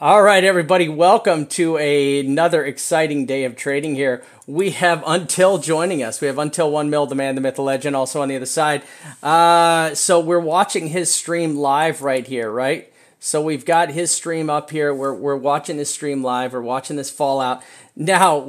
All right, everybody, welcome to another exciting day of trading here. We have Until joining us. We have Until 1 Mil, the man, the myth, the legend, also on the other side. So we're watching his stream live right here, right? So we've got his stream up here. We're watching his stream live. We're watching this fallout. Now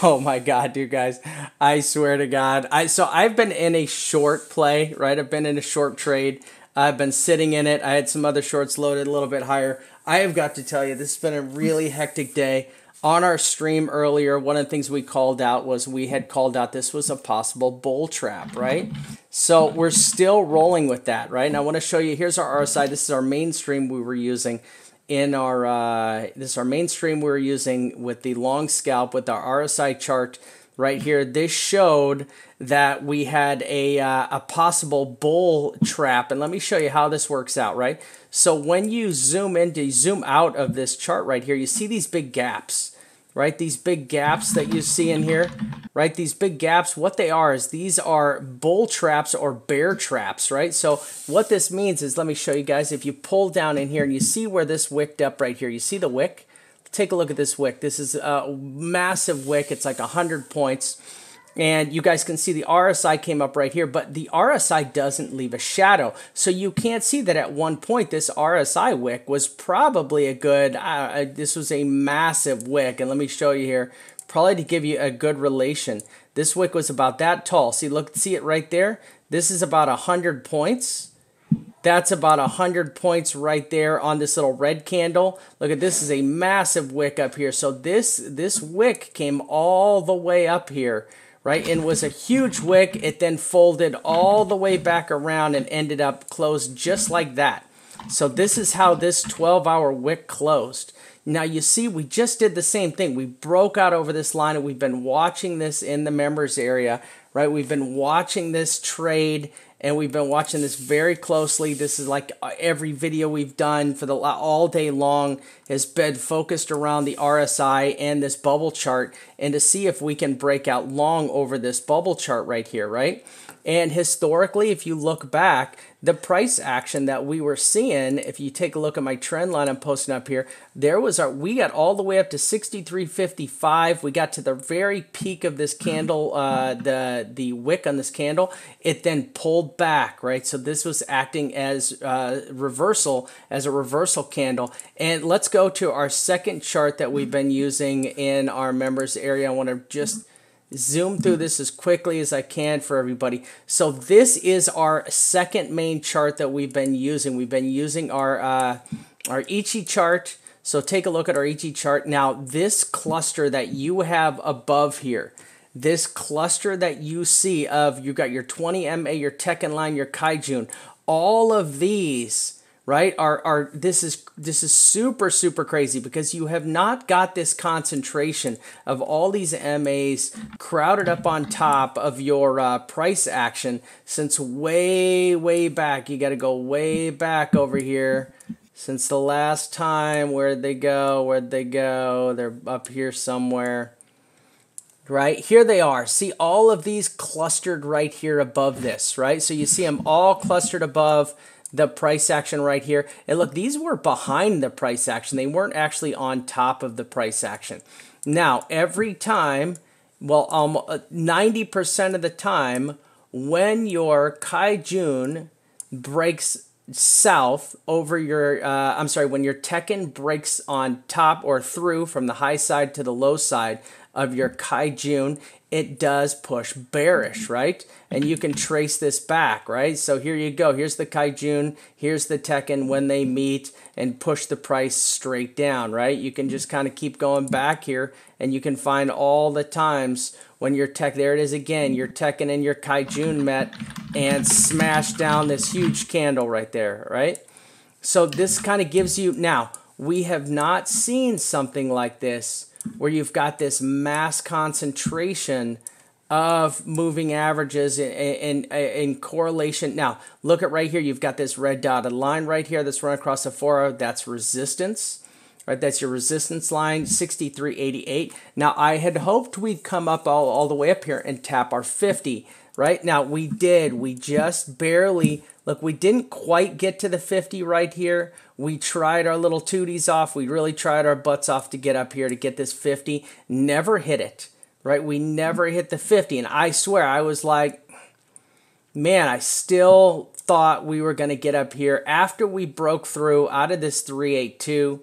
oh my God, dude, guys, I swear to God. So I've been in a short play, right? I've been in a short trade. I've been sitting in it. I had some other shorts loaded a little bit higher. I have got to tell you, this has been a really hectic day. On our stream earlier, one of the things we called out was this was a possible bull trap, right? So we're still rolling with that, right? And I want to show you, here's our RSI. This is our main stream we were using in our, this is our main stream we were using with the long scalp with our RSI chart right here. This showed that we had a possible bull trap. And let me show you how this works out, right? So when you zoom out of this chart right here, you see these big gaps, right? These big gaps that you see in here, right? These big gaps, what they are is these are bull traps or bear traps, right? So what this means is, let me show you guys, if you pull down in here and you see where this wicked up right here, you see the wick? Take a look at this wick. This is a massive wick. It's like 100 points. And you guys can see the RSI came up right here, but the RSI doesn't leave a shadow. So you can't see that at one point this RSI wick was probably a good, this was a massive wick. And let me show you here, probably to give you a good relation. This wick was about that tall. See, look, see it right there? This is about 100 points. That's about 100 points right there on this little red candle. Look at this, is a massive wick up here. So this wick came all the way up here, right? And was a huge wick. It then folded all the way back around and ended up closed just like that. So this is how this 12-hour wick closed. Now you see, we just did the same thing. We broke out over this line and we've been watching this in the members area, right? We've been watching this trade and we've been watching this very closely. This is like every video we've done for the all day long has been focused around the RSI and this bubble chart, and to see if we can break out long over this bubble chart right here, right? And historically, if you look back, the price action that we were seeing, if you take a look at my trend line I'm posting up here, we got all the way up to 63.55. We got to the very peak of this candle, the wick on this candle. It then pulled back, right? So this was acting as a reversal candle. And let's go to our second chart that we've been using in our members area. I want to just zoom through this as quickly as I can for everybody. So this is our second main chart that we've been using. We've been using our Ichi chart. So take a look at our Ichi chart. Now this cluster that you have above here, this cluster that you see of, you got your 20 MA, your Tekken line, your Kaijun, all of these, right, this is super crazy, because you have not got this concentration of all these MAs crowded up on top of your price action since way back. You got to go way back over here since the last time. Where'd they go? They're up here somewhere. Right, here they are. See all of these clustered right here above this, right? So you see them all clustered above the price action right here. And look, these were behind the price action. They weren't actually on top of the price action. Now, every time, well, 90% of the time, when your Kaijun breaks south over your, when your Tekken breaks on top or through from the high side to the low side of your Kaijun, it does push bearish, right? And you can trace this back, right? So here you go. Here's the Kaijun, here's the Tekken when they meet and push the price straight down, right? You can just kind of keep going back here and you can find all the times when your there it is again, your Tekken and your Kaijun met and smashed down this huge candle right there, right? So this kind of gives you, now, we have not seen something like this where you've got this mass concentration of moving averages in correlation. Now, look at right here. You've got this red dotted line right here that's run across the 4-hour. That's resistance. right? That's your resistance line, 63.88. Now, I had hoped we'd come up all the way up here and tap our 50, right? Now, we did. We just barely, look, we didn't quite get to the 50 right here. We tried our little tooties off. We really tried our butts off to get up here to get this 50. Never hit it, right? We never hit the 50. And I swear, I was like, man, I still thought we were going to get up here after we broke through out of this 382,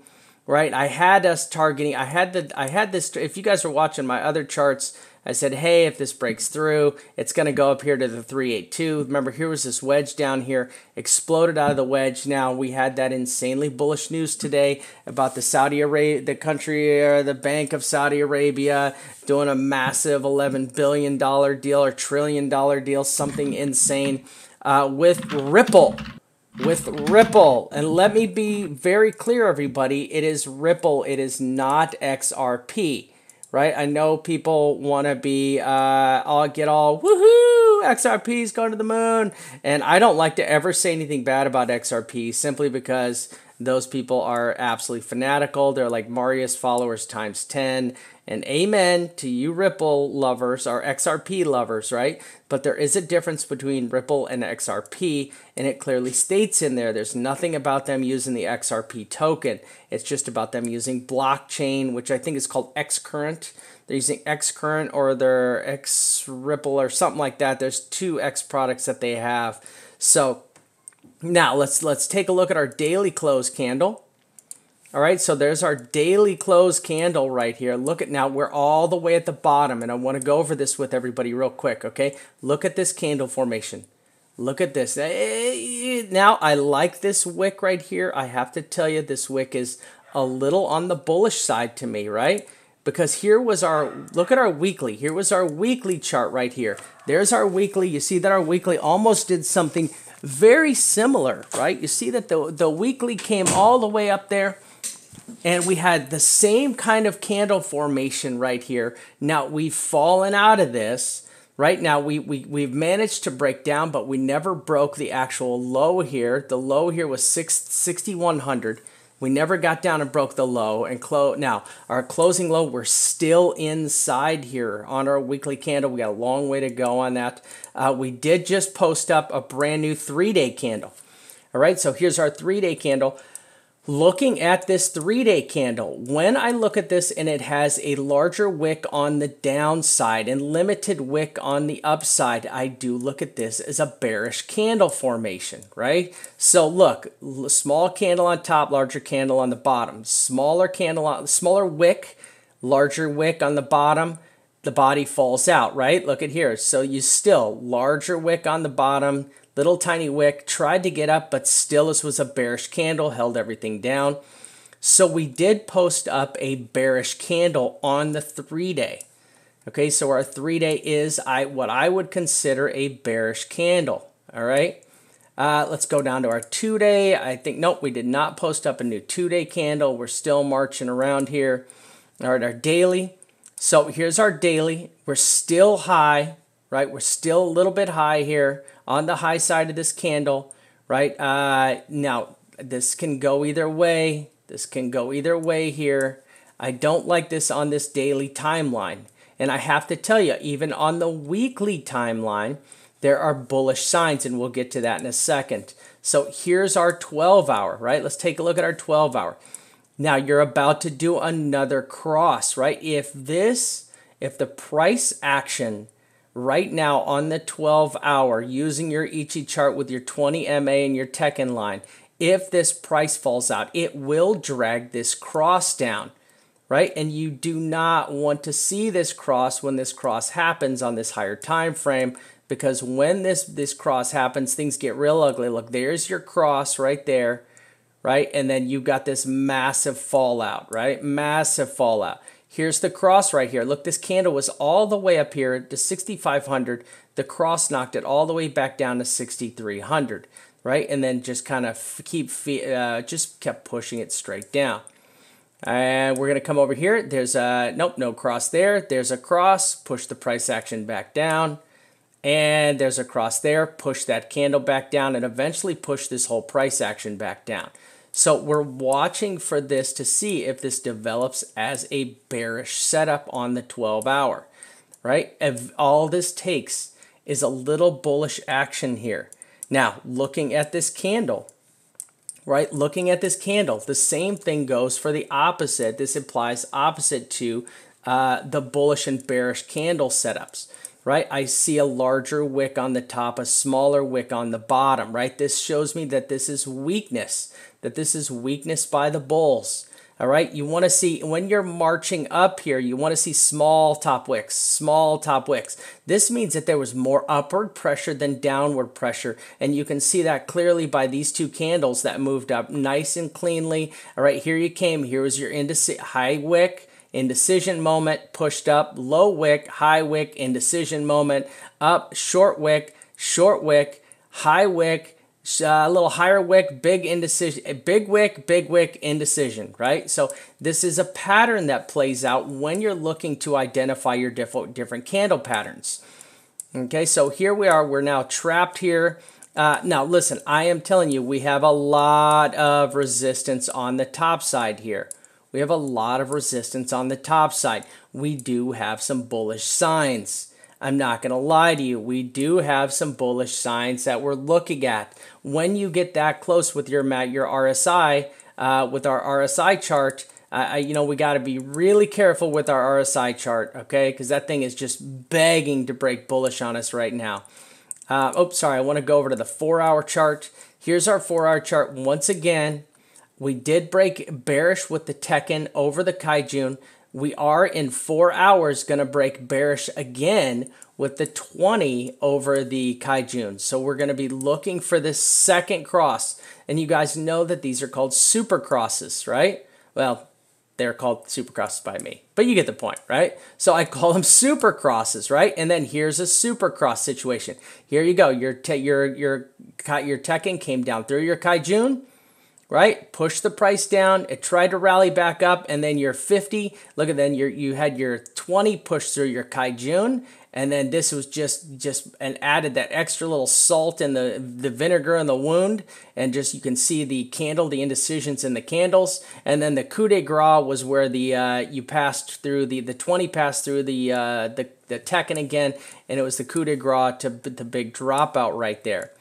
right? I had us targeting, I had this, if you guys were watching my other charts, I said, hey, if this breaks through, it's going to go up here to the 382. Remember, here was this wedge down here, exploded out of the wedge. Now, we had that insanely bullish news today about the Saudi Arabia, the country, or the Bank of Saudi Arabia doing a massive $11 billion deal or $1 trillion deal, something insane, with Ripple. With Ripple. And let me be very clear, everybody, it is Ripple. It is not XRP. Right? I know people want to be, all get all, woohoo, XRP's going to the moon. And I don't like to ever say anything bad about XRP simply because those people are absolutely fanatical. They're like Marius followers times 10. And amen to you Ripple lovers or XRP lovers, right? But there is a difference between Ripple and XRP, and it clearly states in there. There's nothing about them using the XRP token. It's just about them using blockchain, which I think is called Xcurrent. They're using Xcurrent or their X-Ripple or something like that. There's 2 X products that they have. So now let's take a look at our daily close candle. All right, so there's our daily close candle right here. Look at, now we're all the way at the bottom, and I want to go over this with everybody real quick, okay? Look at this candle formation. Look at this. Now, I like this wick right here. I have to tell you, this wick is a little on the bullish side to me, right? Because here was our, look at our weekly. Here was our weekly chart right here. There's our weekly. You see that our weekly almost did something very similar, right? You see that the weekly came all the way up there. And we had the same kind of candle formation right here. Now, we've fallen out of this. Right now, we've managed to break down, but we never broke the actual low here. The low here was 6,100. We never got down and broke the low. And now, our closing low, we're still inside here on our weekly candle. We got a long way to go on that. We did just post up a brand new 3-day candle. All right, so here's our 3-day candle. Looking at this 3-day candle, when I look at this and it has a larger wick on the downside and limited wick on the upside, I do look at this as a bearish candle formation, right? So look, small candle on top, larger candle on the bottom. Smaller candle on, smaller wick, larger wick on the bottom, the body falls out, right? Look at here. So you still, larger wick on the bottom, little tiny wick, tried to get up, but still this was a bearish candle, held everything down. So we did post up a bearish candle on the 3-day. Okay, so our 3-day is what I would consider a bearish candle. All right, let's go down to our 2-day. I think, nope, we did not post up a new 2-day candle. We're still marching around here. All right, our daily. So here's our daily. We're still high, right? We're still a little bit high here on the high side of this candle, right? Now, this can go either way. This can go either way here. I don't like this on this daily timeline. And I have to tell you, even on the weekly timeline, there are bullish signs, and we'll get to that in a second. So here's our 12-hour, right? Let's take a look at our 12-hour. Now, you're about to do another cross, right? If the price action right now on the 12-hour, using your Ichi chart with your 20 MA and your Tekken line, if this price falls out, it will drag this cross down, right? And you do not want to see this cross when this cross happens on this higher time frame, because when this cross happens, things get real ugly. Look, there's your cross right there, right? And then you got this massive fallout, right? Massive fallout. Here's the cross right here. Look, this candle was all the way up here to 6,500. The cross knocked it all the way back down to 6,300, right? And then just kind of just kept pushing it straight down. And we're going to come over here. There's nope, no cross there. There's a cross. Push the price action back down. And there's a cross there. Push that candle back down and eventually push this whole price action back down. So we're watching for this to see if this develops as a bearish setup on the 12-hour, right? If all this takes is a little bullish action here. Now, looking at this candle, right? Looking at this candle, the same thing goes for the opposite. This implies opposite to the bullish and bearish candle setups, right? I see a larger wick on the top, a smaller wick on the bottom, right? This shows me that this is weakness, by the bulls. All right, you want to see, when you're marching up here, you want to see small top wicks, small top wicks. This means that there was more upward pressure than downward pressure, and you can see that clearly by these two candles that moved up nice and cleanly. All right, here you came. Here was your high wick, indecision moment, pushed up, low wick, high wick, indecision moment, up, short wick, high wick, a little higher wick, big indecision, big wick, indecision, right? So this is a pattern that plays out when you're looking to identify your different candle patterns. Okay, so here we are. We're now trapped here. Now, listen, I am telling you, we have a lot of resistance on the top side here. We have a lot of resistance on the top side. We do have some bullish signs. I'm not going to lie to you. We do have some bullish signs that we're looking at. When you get that close with your RSI, with our RSI chart, we got to be really careful with our RSI chart, okay? Because that thing is just begging to break bullish on us right now. I want to go over to the 4-hour chart. Here's our 4-hour chart. Once again, we did break bearish with the Tekken over the Kaijun. We are in 4 hours going to break bearish again with the 20 over the Kaijun. So we're going to be looking for this second cross. And you guys know that these are called super crosses, right? Well, they're called super crosses by me, but you get the point, right? So I call them super crosses, right? And then here's a super cross situation. Here you go. Your Tekken came down through your Kaijun, right? Push the price down. It tried to rally back up, and then your 50. Look at then you had your 20 push through your Kaijun, and then this was just and added that extra little salt in the vinegar in the wound, and just you can see the candle, the indecisions in the candles, and then the coup de grace was where the you passed through the 20 passed through the Tekken again, and it was the coup de grace to the big dropout right there.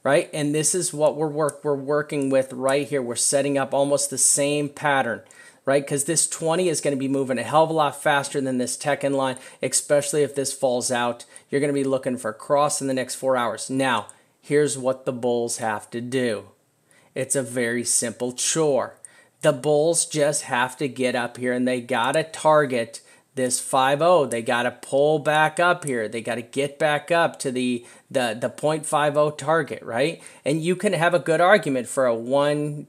Right, and this is what we're working with right here. We're setting up almost the same pattern, right? Because this 20 is going to be moving a hell of a lot faster than this Tekken line, especially if this falls out. You're going to be looking for a cross in the next 4 hours. Now, here's what the bulls have to do. It's a very simple chore. The bulls just have to get up here, and they got to target this 5-0. They got to pull back up here. They got to get back up to the 0.50 target, right? And you can have a good argument for a 1,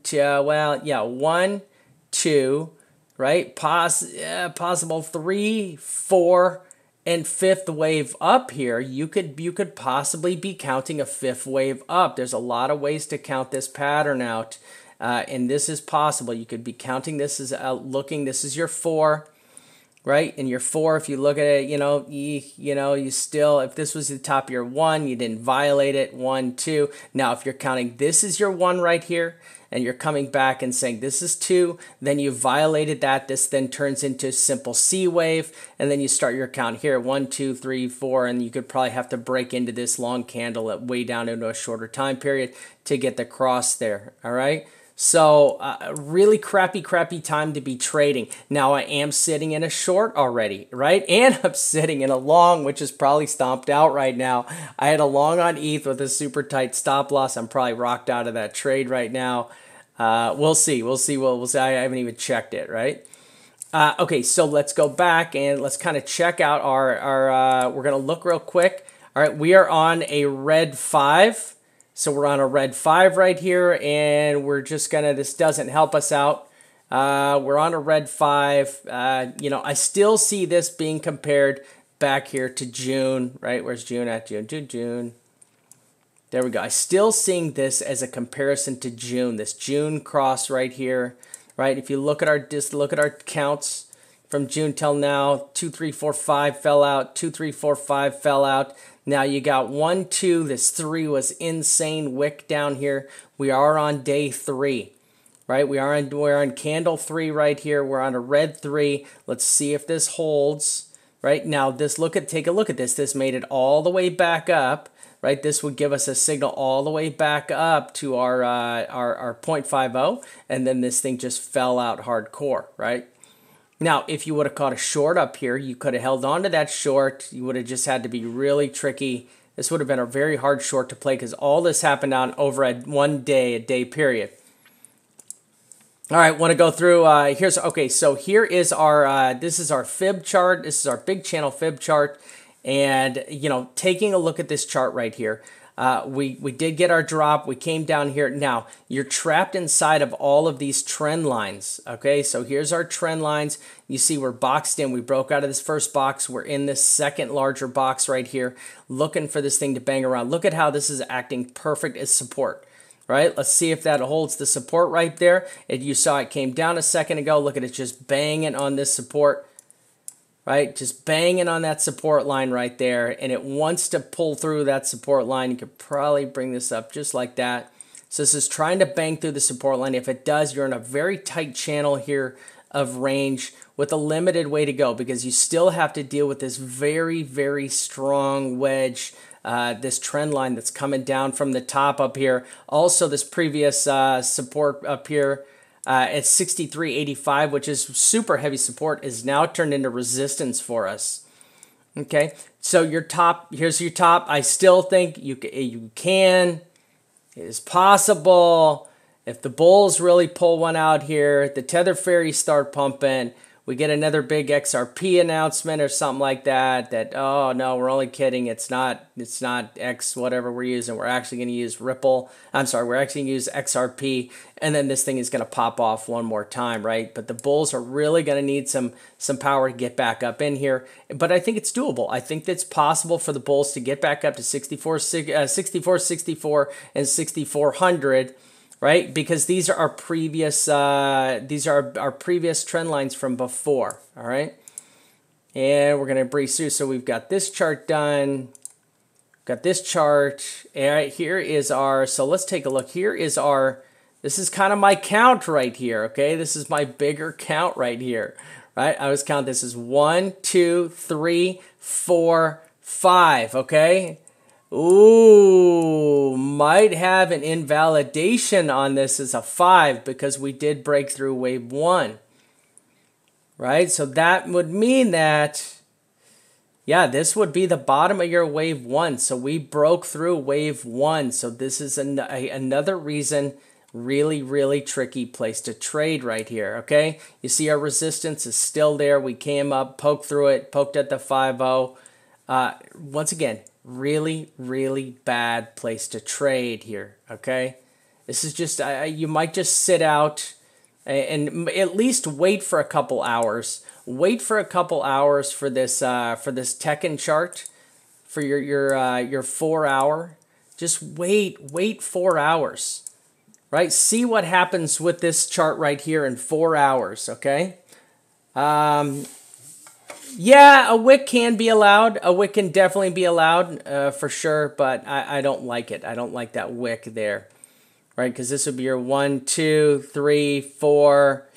2, right? Possible 3, 4, and 5th wave up here. You could possibly be counting a 5th wave up. There's a lot of ways to count this pattern out, and this is possible. You could be counting this as this is your 4. Right, and your 4, if you look at it, you still, if this was the top of your 1, you didn't violate it. 1, 2. Now, if you're counting this is your 1 right here, and you're coming back and saying this is 2, then you violated that. This then turns into simple C wave, and then you start your count here, 1, 2, 3, 4, and you could probably have to break into this long candle way down into a shorter time period to get the cross there. All right. So really crappy time to be trading. Now I am sitting in a short already, right? And I'm sitting in a long, which is probably stomped out right now. I had a long on ETH with a super tight stop loss. I'm probably rocked out of that trade right now. We'll see. I haven't even checked it, right? Okay, so let's go back and let's kind of check out our we're going to look real quick. All right, we are on a red 5. So we're on a red 5 right here, and we're just gonna, this doesn't help us out. We're on a red 5. I still see this being compared back here to June, right? Where's June at? June. There we go. I still seeing this as a comparison to June, this June cross right here, right? If you look at our counts from June till now, 2, 3, 4, 5 fell out, 2, 3, 4, 5 fell out. Now you got 1, 2, this 3 was insane wick down here. We are on day 3. right? We're on candle 3 right here. We're on a red 3. Let's see if this holds, right? Now take a look at this. This made it all the way back up, right? This would give us a signal all the way back up to our 0.50, and then this thing just fell out hardcore, right? Now, if you would have caught a short up here, you could have held on to that short. You would have just had to be really tricky. This would have been a very hard short to play because all this happened on over a day period. All right, want to go through, so here is our, this is our fib chart. This is our big channel fib chart. And, taking a look at this chart right here, we did get our drop. We came down here. Now, you're trapped inside of all of these trend lines, okay? So here's our trend lines. You see we're boxed in. We broke out of this first box. We're in this second larger box right here, looking for this thing to bang around. Look at how this is acting perfect as support, right? Let's see if that holds the support right there. You saw it came down a second ago. Look at it just banging on this support. Right, just banging on that support line right there, and it wants to pull through that support line. You could probably bring this up just like that. So this is trying to bang through the support line. If it does, you're in a very tight channel here of range with a limited way to go because you still have to deal with this very, very strong wedge, this trend line that's coming down from the top up here. Also, this previous support up here, at 63.85, which is super heavy support, is now turned into resistance for us. Okay, so your top, here's your top. I still think you can. It is possible. If the bulls really pull one out here, the tether fairies start pumping, we get another big XRP announcement or something like that, oh no, we're only kidding, it's not X whatever we're using, we're actually going to use Ripple, we're actually going to use XRP, and then this thing is going to pop off one more time, right? But the bulls are really going to need some power to get back up in here, but I think it's doable. I think it's possible for the bulls to get back up to 64, 64, and 6400, right? Because these are our previous previous trend lines from before, all right? And we're going to breeze through. So we've got this chart done. Got this chart. All right, here is our, so let's take a look. Here is our, this is kind of my count right here, okay? This is my bigger count right here, right? I always count this as 1, 2, 3, 4, 5, okay? Ooh, might have an invalidation on this as a 5 because we did break through wave 1, right? So that would mean that, yeah, this would be the bottom of your wave 1. So we broke through wave 1. So this is another reason, really, really tricky place to trade right here, okay? You see our resistance is still there. We came up, poked through it, poked at the 5-0. Once again, really, really bad place to trade here, okay? This is just, you might just sit out and at least wait for a couple hours. Wait for a couple hours for this Tekken chart, for your 4 hour. Just wait 4 hours, right? See what happens with this chart right here in 4 hours, okay? Yeah, a wick can be allowed. A wick can definitely be allowed for sure, but I don't like it. I don't like that wick there, right? Because this would be your 1, 2, 3, 4,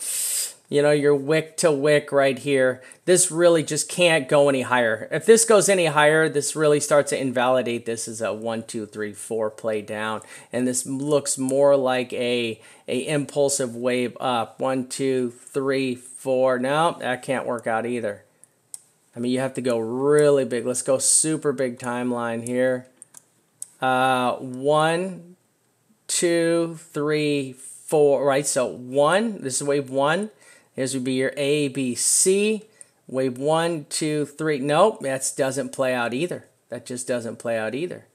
your wick to wick right here. This really just can't go any higher. If this goes any higher, this really starts to invalidate this as a 1, 2, 3, 4 play down. And this looks more like a impulsive wave up. 1, 2, 3, 4. No, that can't work out either. I mean, you have to go really big. Let's go super big timeline here. 1, 2, 3, 4. Right, so 1. This is wave 1. Here's would be your A, B, C. Wave 1, 2, 3. Nope, that doesn't play out either. That just doesn't play out either.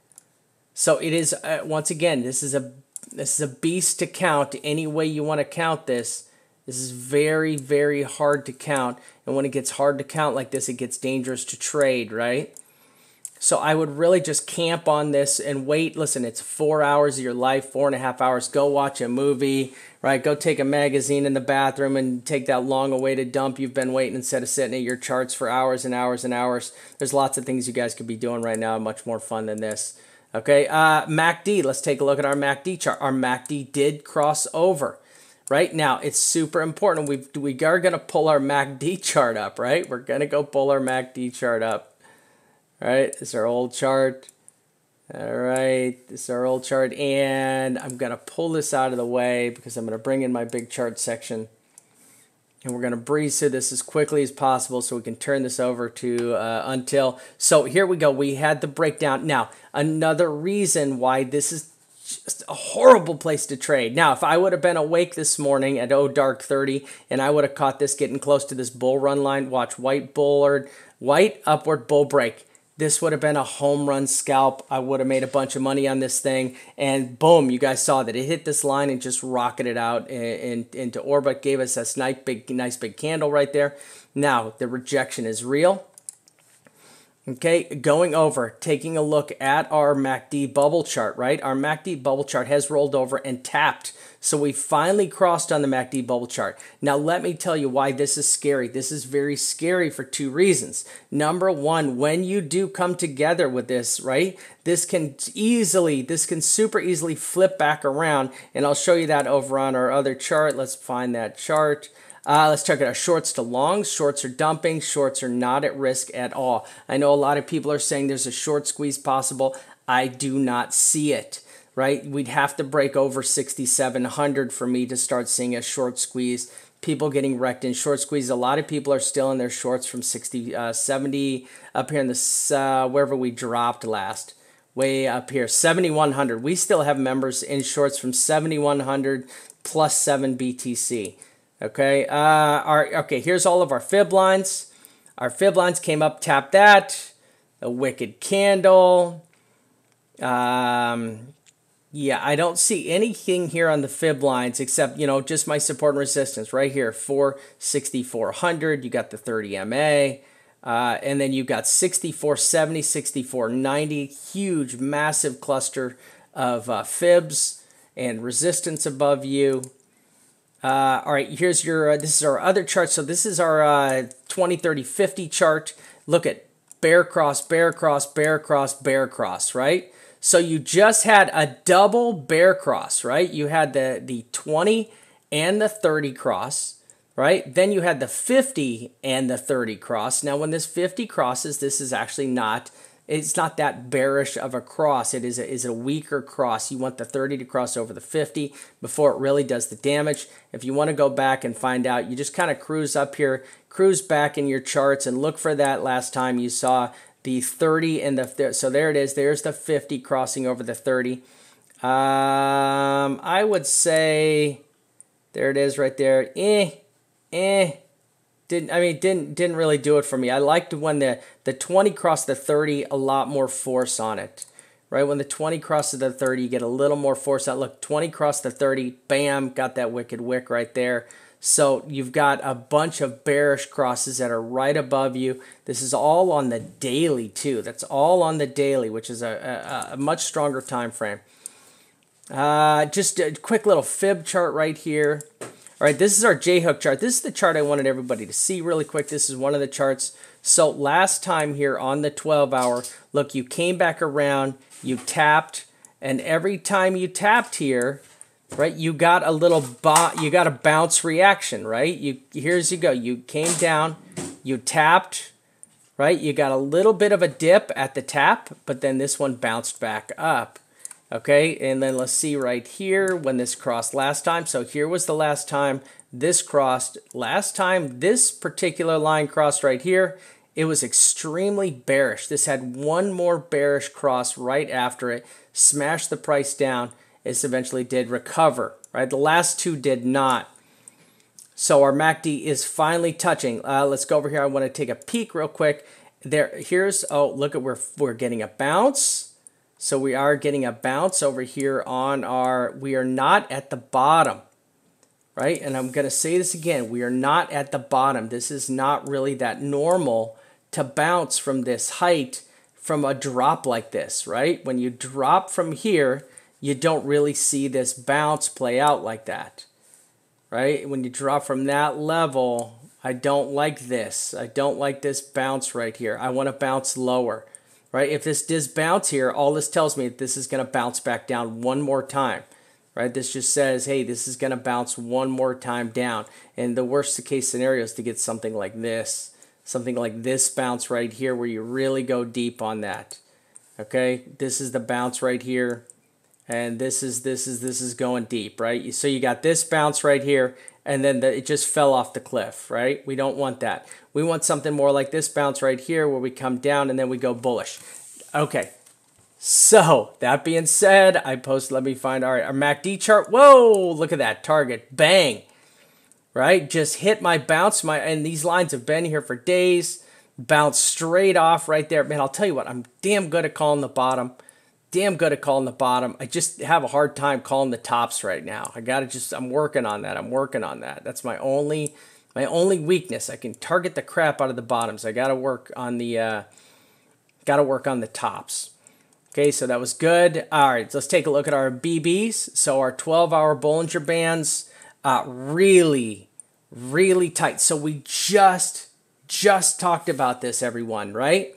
So it is, once again, this is a beast to count any way you want to count this. This is very, very hard to count. And when it gets hard to count like this, it gets dangerous to trade, right? So I would really just camp on this and wait. Listen, it's 4 hours of your life, 4.5 hours. Go watch a movie, right? Go take a magazine in the bathroom and take that long-awaited dump you've been waiting instead of sitting at your charts for hours and hours and hours. There's lots of things you guys could be doing right now, much more fun than this. Okay, MACD. Let's take a look at our MACD chart. Our MACD did cross over. Right now, it's super important. We are going to pull our MACD chart up, right? We're going to go pull our MACD chart up. All right, this is our old chart. All right, this is our old chart, and I'm going to pull this out of the way because I'm going to bring in my big chart section. And we're going to breeze through this as quickly as possible so we can turn this over to Until. So here we go. We had the breakdown. Now, another reason why this is just a horrible place to trade. Now, if I would have been awake this morning at dark 30 and I would have caught this getting close to this bull run line, watch white upward bull break. This would have been a home run scalp. I would have made a bunch of money on this thing. And boom, you guys saw that. It hit this line and just rocketed out into orbit. Gave us this nice big candle right there. Now, the rejection is real. Okay, going over, taking a look at our MACD bubble chart, right? Our MACD bubble chart has rolled over and tapped. So we finally crossed on the MACD bubble chart. Now let me tell you why this is scary. This is very scary for two reasons. Number one, when you do come together with this, right? This can super easily flip back around. And I'll show you that over on our other chart. Let's find that chart. Let's check it out. Shorts to longs. Shorts are dumping. Shorts are not at risk at all. I know a lot of people are saying there's a short squeeze possible. I do not see it, right? We'd have to break over 6,700 for me to start seeing a short squeeze. People getting wrecked in short squeeze. A lot of people are still in their shorts from 70 up here in the wherever we dropped last. Way up here, 7,100. We still have members in shorts from 7,100 plus 7 BTC. Okay, okay, here's all of our fib lines. Our fib lines came up, tapped that. A wicked candle. Yeah, I don't see anything here on the fib lines except, just my support and resistance right here, 6,400. You got the 30 MA. And then you've got 6,470, 6,490. Huge, massive cluster of fibs and resistance above you. All right, here's your, this is our other chart. So this is our 20, 30, 50 chart. Look at bear cross, bear cross, bear cross, bear cross, right? So you just had a double bear cross, right? You had the 20 and the 30 cross, right? Then you had the 50 and the 30 cross. Now, when this 50 crosses, this is actually not, it's not that bearish of a cross. It is a weaker cross. You want the 30 to cross over the 50 before it really does the damage. If you want to go back and find out, you just kind of cruise up here, cruise back in your charts and look for that last time you saw the 30 and the, so there it is. There's the 50 crossing over the 30. I would say, there it is right there. Didn't really do it for me. I liked when the 20 crossed the 30, a lot more force on it. Right? When the 20 crosses the 30, you get a little more force out. Look, 20 crossed the 30, bam, got that wicked wick right there. So you've got a bunch of bearish crosses that are right above you. This is all on the daily too. That's all on the daily, which is a much stronger time frame. Just a quick little fib chart right here. All right, this is our J-hook chart. This is the chart I wanted everybody to see really quick. This is one of the charts. So last time here on the 12-hour, look, you came back around, you tapped, and every time you tapped here, right, you got a little you got a bounce reaction, right? Here's you go. You came down, you tapped, right? You got a little bit of a dip at the tap, but then this one bounced back up. Okay, and then let's see right here when this crossed last time. So here was the last time this crossed. Last time this particular line crossed right here, it was extremely bearish. This had one more bearish cross right after it, smashed the price down. This eventually did recover, right? The last two did not. So our MACD is finally touching. Let's go over here. I want to take a peek real quick. Here's, oh, look at where we're getting a bounce. So we are getting a bounce over here on our, we are not at the bottom, right? And I'm going to say this again, we are not at the bottom. This is not really that normal to bounce from this height from a drop like this, right? When you drop from here, you don't really see this bounce play out like that, right? When you drop from that level, I don't like this. I don't like this bounce right here. I want to bounce lower. Right? If this does bounce here, all this tells me that this is going to bounce back down one more time. right? This just says, hey, this is going to bounce one more time down. And the worst case scenario is to get something like this bounce right here where you really go deep on that. Okay, this is the bounce right here, and this is going deep, right? So you got this bounce right here, and then it just fell off the cliff, right? We don't want that. We want something more like this bounce right here where we come down and then we go bullish. Okay, so that being said, let me find our MACD chart. Whoa, look at that target, bang, right? Just hit my bounce, and these lines have been here for days. Bounce straight off right there. Man, I'll tell you what, I'm damn good at calling the bottom. I just have a hard time calling the tops right now. I'm working on that. That's my only weakness. I can target the crap out of the bottoms. I gotta work on the tops. Okay, so that was good. All right, so let's take a look at our BBs. So our 12-hour Bollinger Bands, really, really tight. So we just talked about this, everyone, right?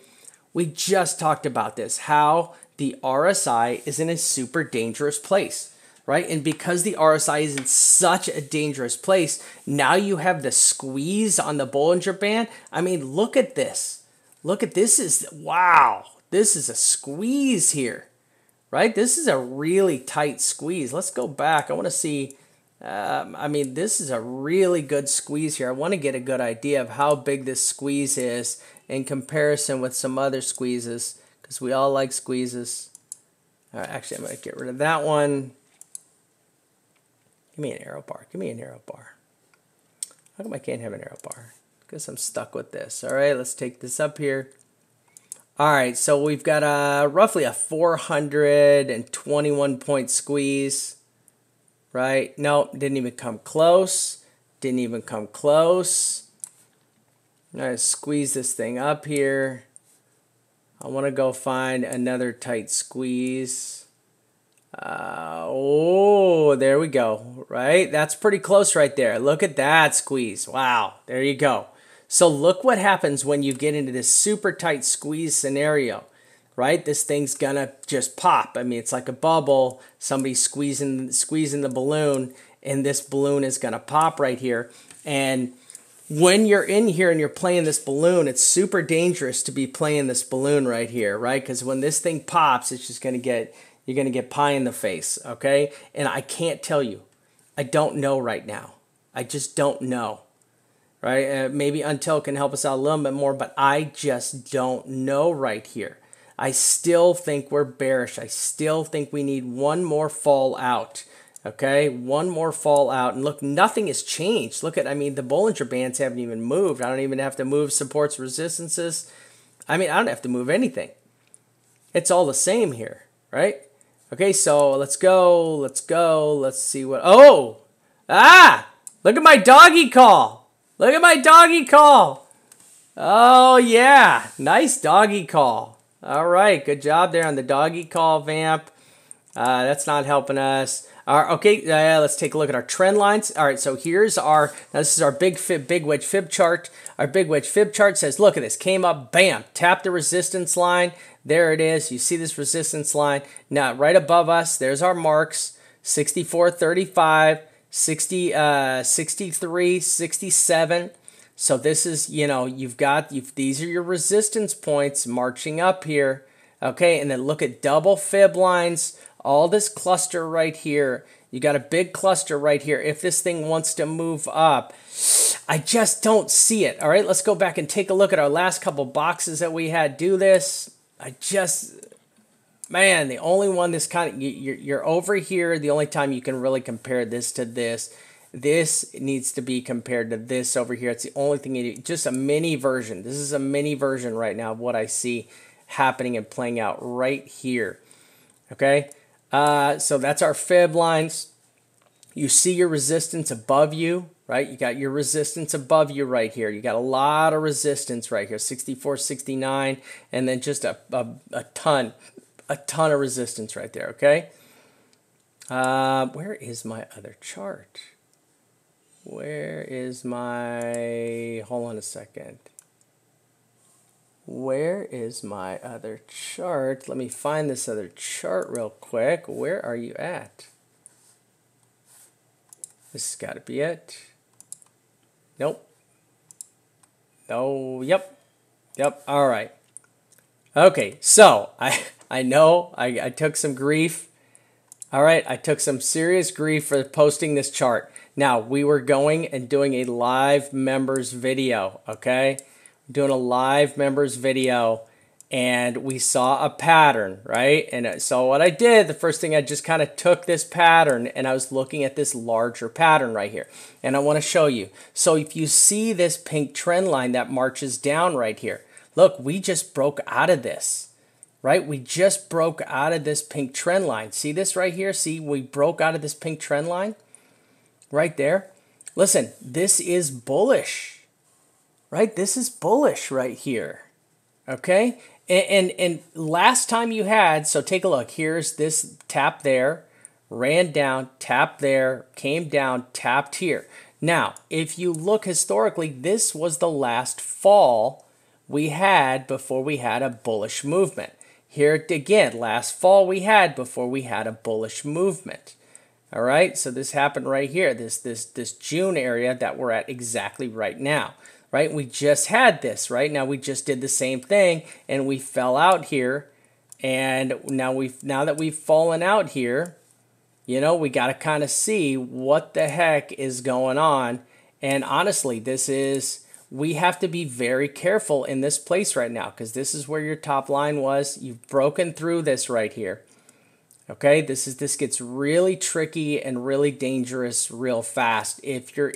We just talked about this, how the RSI is in a super dangerous place, right? And because the RSI is in such a dangerous place, now you have the squeeze on the Bollinger Band. I mean, look at this. Wow. This is a squeeze here, right? This is a really tight squeeze. Let's go back. I want to see. This is a really good squeeze here. I want to get a good idea of how big this squeeze is in comparison with some other squeezes, because we all like squeezes. All right, actually, I'm going to get rid of that one. Give me an arrow bar. How come I can't have an arrow bar? Because I'm stuck with this. All right, let's take this up here. All right, so we've got roughly a 421 point squeeze. Right? Nope, didn't even come close. All right, squeeze this thing up here. I want to go find another tight squeeze. There we go. Right? That's pretty close right there. Look at that squeeze. Wow, there you go. So look what happens when you get into this super tight squeeze scenario. Right? This thing's gonna just pop. I mean, it's like a bubble. Somebody squeezing the balloon, and this balloon is gonna pop right here. And when you're in here and you're playing this balloon, it's super dangerous to be playing this balloon right here, right? Because when this thing pops, it's just you're gonna get pie in the face, okay? And I can't tell you. I don't know right now. I just don't know. Right? Maybe Until can help us out a little bit more, but I just don't know right here. I still think we're bearish. I still think we need one more fall out. Okay, one more fall out. And look, nothing has changed. Look at, the Bollinger Bands haven't even moved. I don't even have to move supports, resistances. I don't have to move anything. It's all the same here, right? Okay, so let's go. Let's see what, look at my doggy call. Oh, yeah, nice doggy call. All right, good job there on the doggy call, Vamp. That's not helping us. Okay, let's take a look at our trend lines. All right, so this is our big wedge fib chart. Our big wedge fib chart says, look at this, came up, bam, tapped the resistance line. There it is. You see this resistance line. Now, right above us, there's our marks, 64.35, 60, 63, 67. So this is, these are your resistance points marching up here. Okay, and then look at double fib lines, all this cluster right here. You got a big cluster right here. If this thing wants to move up, I just don't see it. All right, let's go back and take a look at our last couple boxes that we had do this. The only one this kind of, you're over here. The only time you can really compare this to this. This needs to be compared to this over here. It's the only thing you do. Just a mini version. This is a mini version right now of what I see happening and playing out right here. Okay, so that's our fib lines. You see your resistance above you, right? You got your resistance above you right here. You got a lot of resistance right here, 64, 69, and then just a ton of resistance right there, okay? Where is my other chart? Hold on a second. Where is my other chart? Let me find this other chart real quick. Where are you at? This has got to be it. Nope. No. Yep. Yep. All right. Okay. So I know I took some grief. All right. I took some serious grief for posting this chart. Now we were going and doing a live members video. Okay. Doing a live members video. And we saw a pattern, right? And so what I did, the first thing I just kind of took this pattern and I was looking at this larger pattern right here. And I want to show you. So if you see this pink trend line that marches down right here, look, we just broke out of this, right? We just broke out of this pink trend line. See this right here? See, we broke out of this pink trend line right there. Listen, this is bullish, right? This is bullish right here, okay? And last time you had, so take a look, here's this tap there, ran down, tapped there, came down, tapped here. Now, if you look historically, this was the last fall we had before we had a bullish movement. Here again, last fall we had before we had a bullish movement. All right, so this happened right here, this June area that we're at exactly right now. Right, we just had this, right? Now we just did the same thing and we fell out here. And now that we've fallen out here, you know, we got to kind of see what the heck is going on. And honestly, we have to be very careful in this place right now because this is where your top line was. You've broken through this right here. Okay, this gets really tricky and really dangerous real fast if you're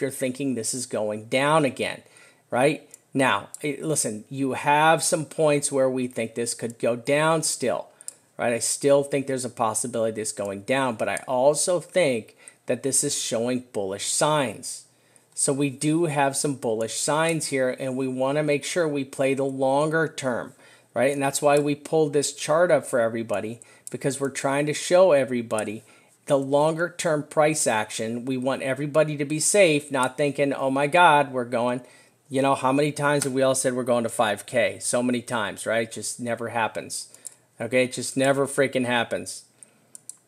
thinking this is going down again, right? Now, listen, you have some points where we think this could go down still, right? I still think there's a possibility this going down, but I also think that this is showing bullish signs. So we do have some bullish signs here, and we want to make sure we play the longer term, right? And that's why we pulled this chart up for everybody, because we're trying to show everybody the longer term price action. We want everybody to be safe, not thinking, oh my God, we're going, you know, how many times have we all said we're going to 5K? So many times, right? It just never happens. Okay, it just never freaking happens.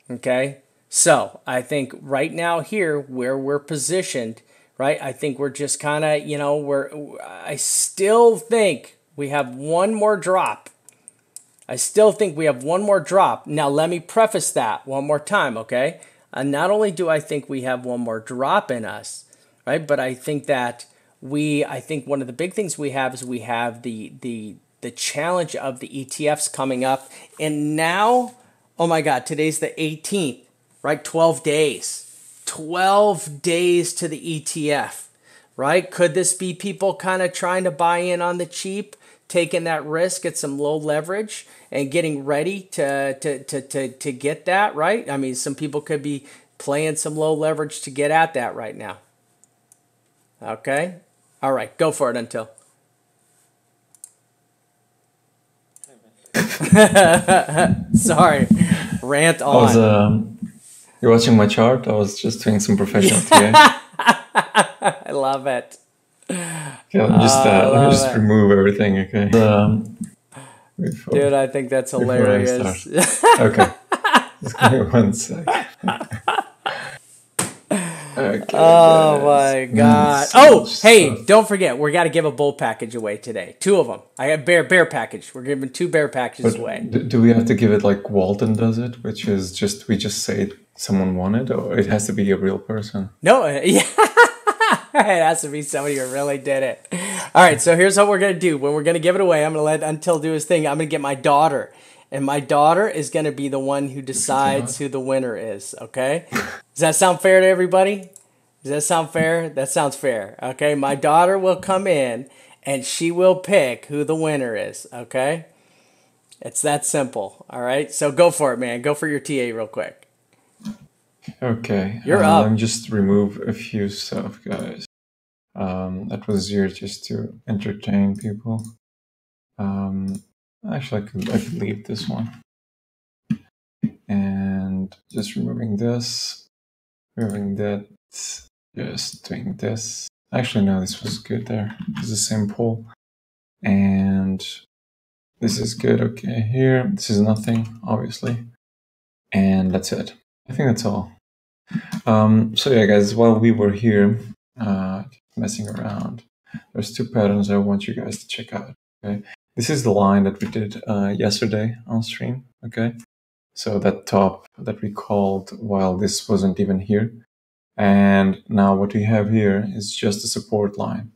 Okay, so I think right now here where we're positioned, right, I think we're just kind of, you know, I still think we have one more drop. I still think we have one more drop. Now, let me preface that one more time, okay? And not only do I think we have one more drop in us, right? But I think that I think one of the big things we have is we have the challenge of the ETFs coming up. And now, oh my God, today's the 18th, right? 12 days. 12 days to the ETF, right? Could this be people kind of trying to buy in on the cheap, taking that risk at some low leverage and getting ready to get that, right? I mean, some people could be playing some low leverage to get at that right now. Okay? All right, go for it, Until. Sorry, rant on. You're watching my chart? I was just doing some professional TA. I love it. Okay, let me just remove everything, okay? Dude, I think that's hilarious. Okay. Just give me 1 sec. Okay, oh my God. Hey, don't forget, we got to give a bull package away today. 2 of them. I have bear package. We're giving 2 bear packages away. Do we have to give it like Walton does it, which is we just say someone won it, or it has to be a real person? No, yeah. It has to be somebody who really did it. All right, so here's what we're going to do. When we're going to give it away, I'm going to let Until do his thing. I'm going to get my daughter. And my daughter is going to be the one who decides who the winner is, okay? Does that sound fair to everybody? Does that sound fair? That sounds fair, okay? My daughter will come in, and she will pick who the winner is, okay? It's that simple, all right? So go for it, man. Go for your TA real quick. Okay. You're up. Let me just remove a few stuff, guys. That was here just to entertain people. Actually, I could leave this one. And just removing this, removing that, just doing this. Actually, no, this was good there. It's the same pull. And this is good. Okay, here. This is nothing, obviously. And that's it. I think that's all. So yeah, guys, while we were here messing around, there's two patterns I want you guys to check out. Okay, this is the line that we did yesterday on stream. Okay, so that top that we called while this wasn't even here, and now what we have here is just a support line.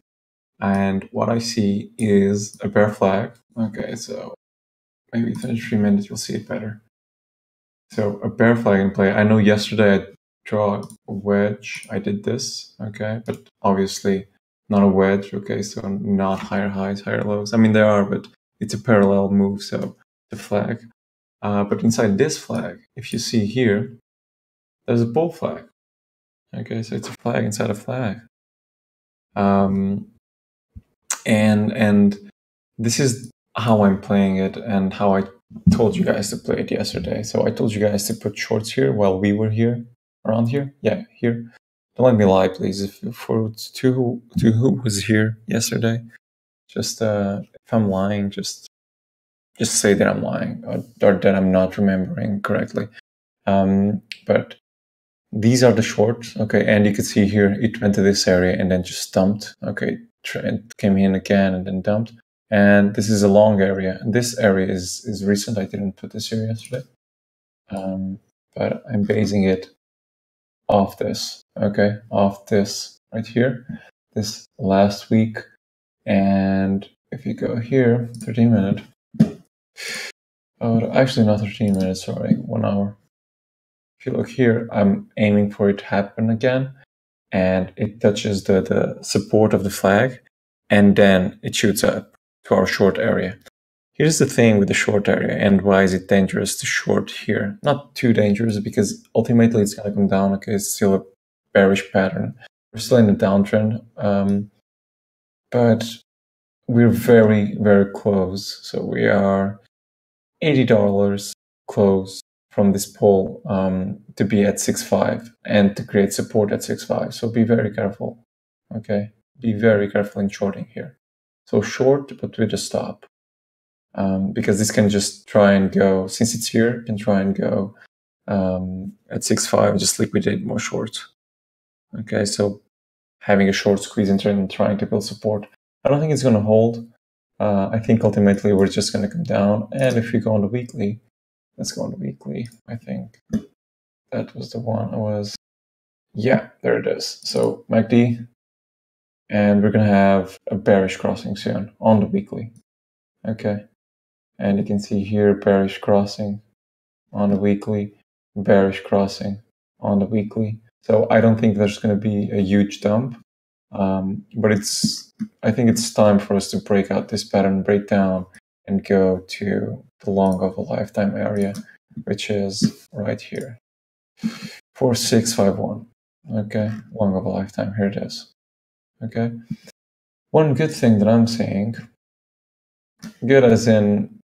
And what I see is a bear flag. Okay, so maybe 33 minutes you'll see it better. So a bear flag in play. I know yesterday I draw a wedge. I did this, okay, but obviously not a wedge, okay, so not higher highs, higher lows. I mean, there are, but it's a parallel move, so the flag. But inside this flag, if you see here, there's a bull flag. Okay, so it's a flag inside a flag. And this is how I'm playing it and how I told you guys to play it yesterday. So I told you guys to put shorts here while we were here, around here. Yeah, here. Don't let me lie, please. If for to who was here yesterday, just if I'm lying, just say that I'm lying or that I'm not remembering correctly. But these are the shorts, okay, and you could see here it went to this area and then just dumped, okay, trend came in again and then dumped. And this is a long area. This area is recent. I didn't put this here yesterday, but I'm basing it off this, okay, off this right here, this last week. And if you go here, 13 minute, oh, actually not 13 minutes, sorry, 1 hour. If you look here, I'm aiming for it to happen again, and it touches the support of the flag, and then it shoots up to our short area. Here's the thing with the short area, and why is it dangerous to short here? Not too dangerous, because ultimately it's going to come down. Okay, it's still a bearish pattern. We're still in a downtrend, but we're very, very close. So we are $80 close from this pole to be at 6.5 and to create support at 6.5. So be very careful. Okay, be very careful in shorting here. So short, but with a stop. Because this can just try and go, since it's here, can try and go at 6.5 and just liquidate more shorts. Okay, so having a short squeeze in turn and trying to build support. I don't think it's going to hold. I think ultimately we're just going to come down. And if we go on the weekly, let's go on the weekly. I think that was the one I was. Yeah, there it is. So MACD, and we're going to have a bearish crossing soon on the weekly. Okay. And you can see here bearish crossing on the weekly, bearish crossing on the weekly. So I don't think there's going to be a huge dump, but I think it's time for us to break out this pattern, break down, and go to the long of a lifetime area, which is right here, 4651. Okay, long of a lifetime. Here it is. Okay, one good thing that I'm seeing, good as in,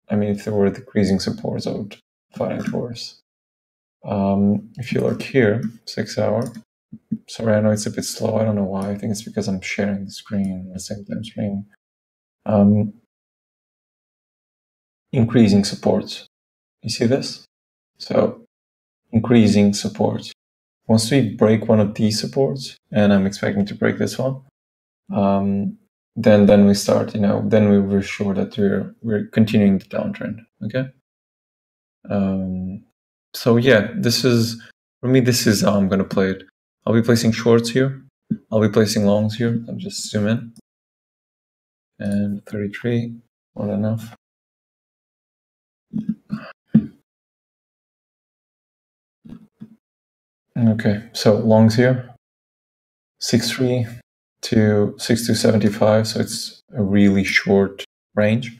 I mean, if there were decreasing supports, I would find it worse. If you look here, 6 hour. Sorry, I know it's a bit slow. I don't know why. I think it's because I'm sharing the screen at the same time streaming. Increasing supports. You see this? So increasing supports. Once we break one of these supports, and I'm expecting to break this one, then we start. Then we're sure that we're continuing the downtrend. Okay. So yeah, this is for me. This is how I'm gonna play it. I'll be placing shorts here. I'll be placing longs here. I'll just zoom in. And 33, not enough. Okay, so longs here, 6.3 to 6.275, so it's a really short range,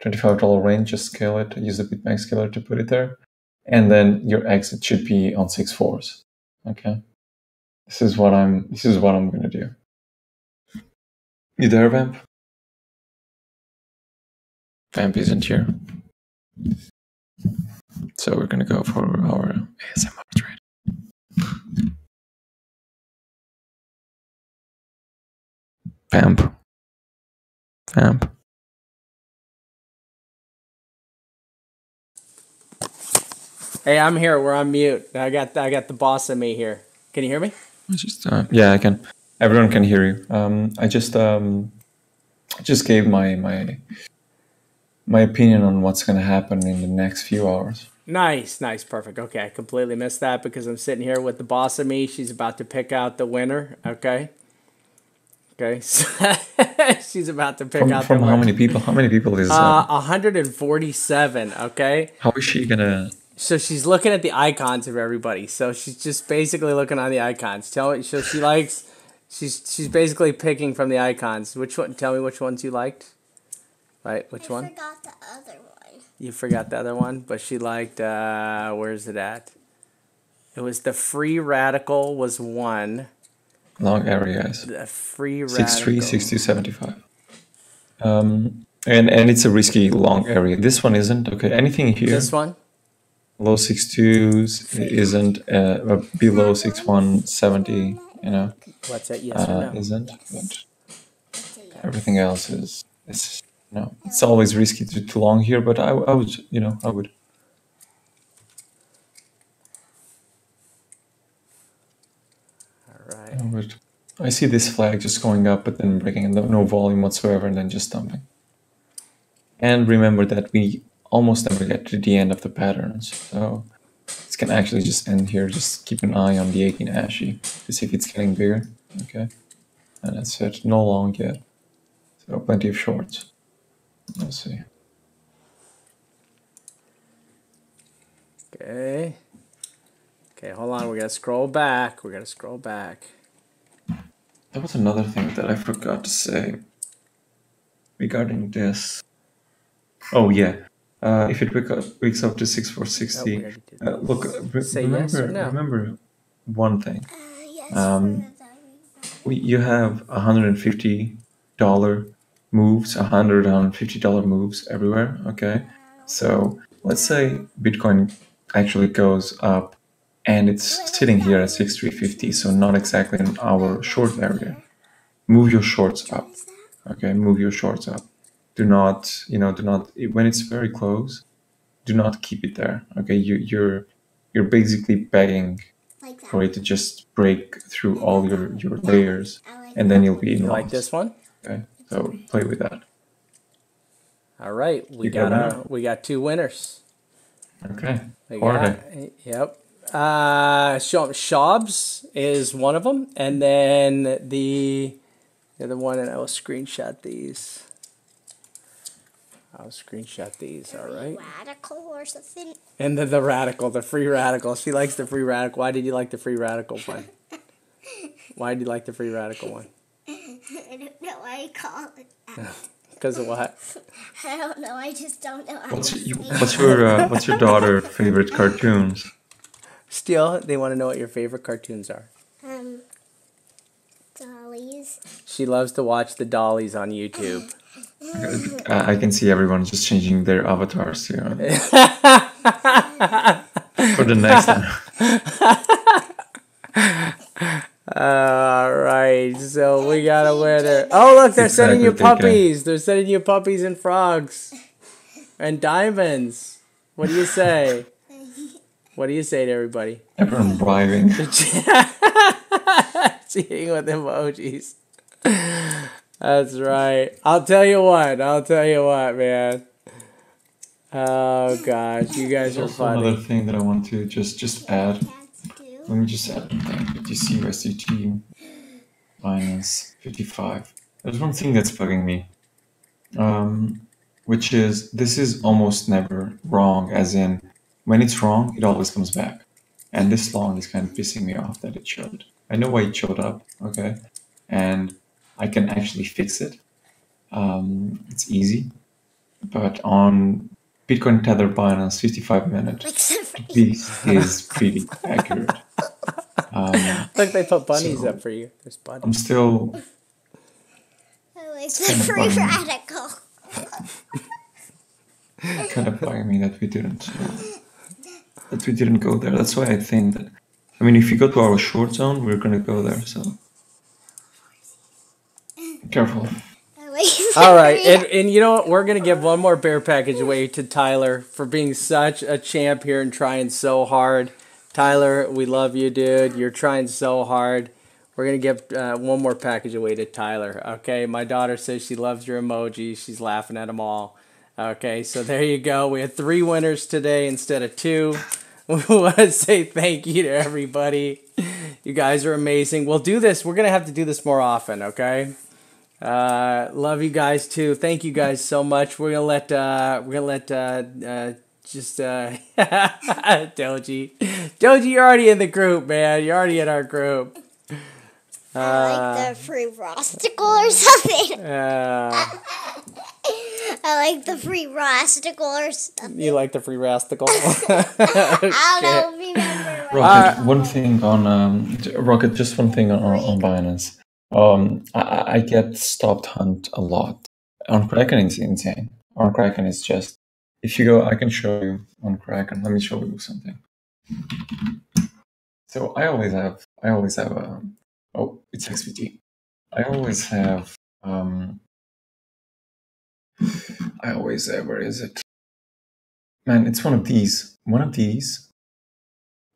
$25 range. Just scale it. Use the bitmax scaler to put it there, and then your exit should be on 6.4s. Okay, this is what I'm gonna do. You there, Vamp? Vamp isn't here, so we're gonna go for our ASMR trade. Vamp. Hey, I'm here. We're on mute. I got the boss of me here. Can you hear me? Yeah, I can. Everyone can hear you. I just gave my opinion on what's going to happen in the next few hours. Nice, perfect. Okay, I completely missed that because I'm sitting here with the boss of me. She's about to pick out the winner. Okay. She's about to pick out From the how winner. many people? How many people is 147. Okay. How is she gonna? So she's looking at the icons of everybody. So she's just basically looking on the icons. Tell me. So she likes. She's basically picking from the icons. Which one? Tell me which ones you liked. Right. Which one? I forgot the other one. You forgot the other one, but she liked. Where's it at? It was the free radical was one. Long area, guys. The free radical. 6'3", 60, 75. And it's a risky long area. This one isn't. Okay, anything here? This one? Low 6'2" isn't. Below 6'1", 70, you know. What's that? Yes or no? Isn't. But everything else is no. It's always risky to long here, but I would, I would. All right. I would. I see this flag just going up, but then breaking, no volume whatsoever, and then just dumping. And remember that we almost never get to the end of the patterns, so this can actually just end here. Just keep an eye on the 18 Ashy to see if it's getting bigger. Okay, and that's it. No long yet, so plenty of shorts. Let's see. Okay, hold on. We gotta scroll back. There was another thing that I forgot to say regarding this. Oh yeah, if it wakes up to 6460, look. Remember one thing. You have $150 moves, $150 moves everywhere. Okay, so let's say Bitcoin actually goes up, and it's sitting here at 6350, so not exactly in our short area. Move your shorts up. Okay, move your shorts up. Do not, when it's very close, do not keep it there. Okay, you're basically begging for it to just break through all your layers, and then you'll be in loss. Like this one? Okay, so play with that. All right, we got two winners. Okay, yep. Shobs is one of them, and then the other one, and I will screenshot these. All right. Radical or something. And then the radical, the free radical. She likes the free radical. Why did you like the free radical one? Why did you like the free radical one? I don't know why I call it that. Because of what? I don't know. I just don't know. What's your daughter's favorite cartoons? Still, they want to know what your favorite cartoons are. Dollies. She loves to watch the dollies on YouTube. I can see everyone just changing their avatars here for the next one. All right, so we got a winner. Oh, look, they're sending you puppies. They're sending you puppies and frogs and diamonds. What do you say? What do you say to everybody? Everyone bribing. Cheating with emojis. That's right. I'll tell you what, man. Oh gosh, you guys are funny. Another thing that I want to just add. Let me just add BTC USDT minus 55. There's one thing that's bugging me, which is this is almost never wrong. As in, when it's wrong, it always comes back. And this long is kind of pissing me off that it showed. I know why it showed up, okay, and I can actually fix it. It's easy, but on Bitcoin Tether Binance 55-minute, this is pretty accurate. Look, they put bunnies up for you. There's bunnies. I'm still. It's a free radical. Kind of bugging me that we didn't go there. That's why I think that. I mean, if you go to our short zone, we're gonna go there. So careful. All right, and you know what? We're gonna give one more bear package away to Tyler for being such a champ here and trying so hard. Tyler, we love you, dude. You're trying so hard. We're gonna give one more package away to Tyler. Okay, my daughter says she loves your emojis. She's laughing at them all. Okay, so there you go. We had 3 winners today instead of 2. We want to say thank you to everybody. You guys are amazing. We'll do this. We're gonna have to do this more often. Okay. Love you guys too. Thank you guys so much. We're gonna let Doji, you're already in the group, man. You're already in our group. I like the free rosticle or something. I like the free rosticle or something. You like the free rasticle? I don't remember. Rocket, one thing on Rocket, just one thing on Binance. I get stopped hunt a lot. On Kraken, it's insane. On Kraken, it's just if you go, I can show you on Kraken. Let me show you something. So I always have oh, it's XVT. I always have where is it? Man, it's one of these. One of these.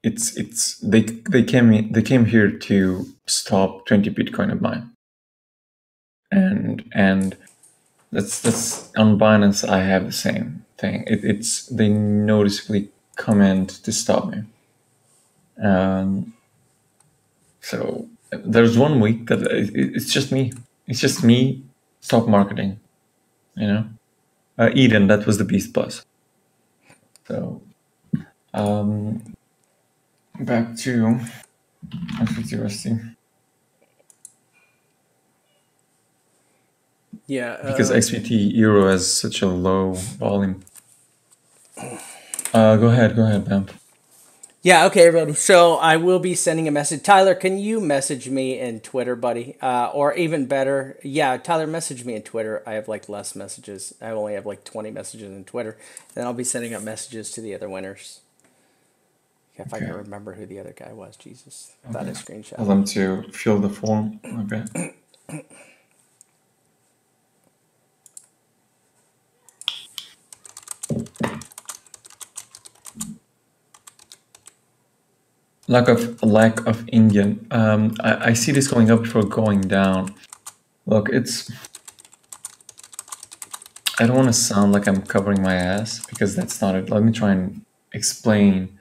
It's they came here to stop 20 Bitcoin of mine. And that's on Binance. I have the same thing. It's they noticeably comment to stop me. So there's 1 week that it's just me. It's just me. Stop marketing. You know, Eden. That was the Beast Plus. So back to XPTUSD. Yeah. Because XPT Euro has such a low volume. Go ahead, Bamp. Yeah, okay, everybody. So I will be sending a message. Tyler, can you message me in Twitter, buddy? Or even better, yeah, Tyler, message me in Twitter. I have like less messages. I only have like 20 messages in Twitter. And I'll be sending up messages to the other winners. If I can remember who the other guy was, Jesus. Thought I screenshot. Tell them to fill the form. Okay. Lack of Indian. I see this going up before going down. Look, I don't want to sound like I'm covering my ass because that's not it. Let me try and explain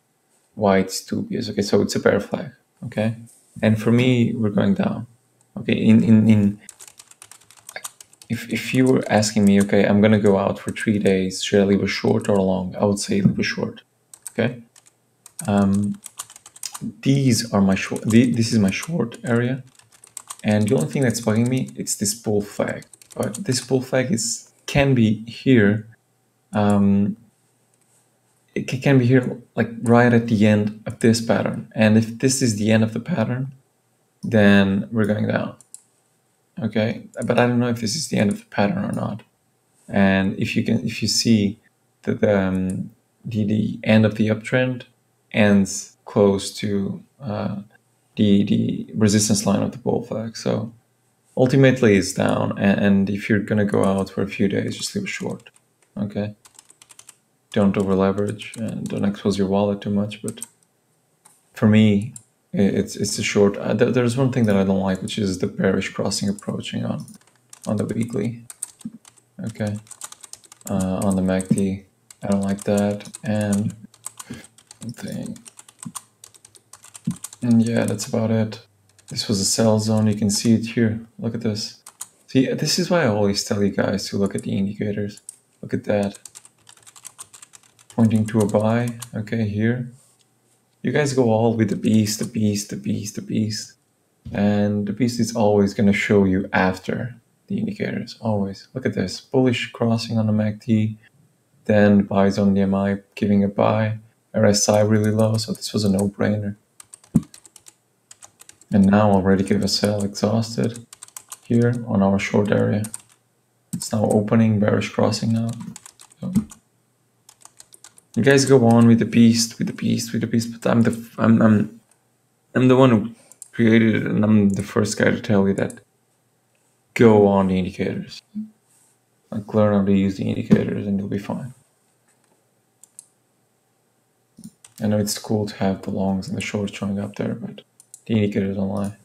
why it's dubious. Okay, so it's a bear flag. Okay, and for me, we're going down. Okay, if you were asking me, okay, I'm gonna go out for 3 days. Should I leave a short or a long? I would say leave a short. Okay. These are my short. This is my short area, and the only thing that's bugging me it's this bull flag. But this bull flag can be here. It can be here, like right at the end of this pattern. And if this is the end of the pattern, then we're going down. Okay, but I don't know if this is the end of the pattern or not. And if you see that the end of the uptrend ends close to the resistance line of the bull flag. So ultimately it's down, and if you're gonna go out for a few days, just leave a short. Okay, don't over leverage and don't expose your wallet too much. But for me, it's a short. There's one thing that I don't like, which is the bearish crossing approaching on the weekly. Okay, on the MACD, I don't like that. And something. And yeah, that's about it. This was a sell zone. You can see it here. Look at this. See, this is why I always tell you guys to look at the indicators. Look at that. Pointing to a buy. Okay, here. You guys go all with the beast, the beast, the beast, the beast. And the beast is always going to show you after the indicators. Always. Look at this. Bullish crossing on the MACD. Then buys on the MI, giving a buy. RSI really low, so this was a no-brainer. And now already give a sell exhausted here on our short area. It's now opening, bearish crossing now. So you guys go on with the beast, with the beast, with the beast. But I'm the one who created it, and I'm the first guy to tell you that go on the indicators. Like learn how to use the indicators and you'll be fine. I know it's cool to have the longs and the shorts showing up there, but the indicators don't lie.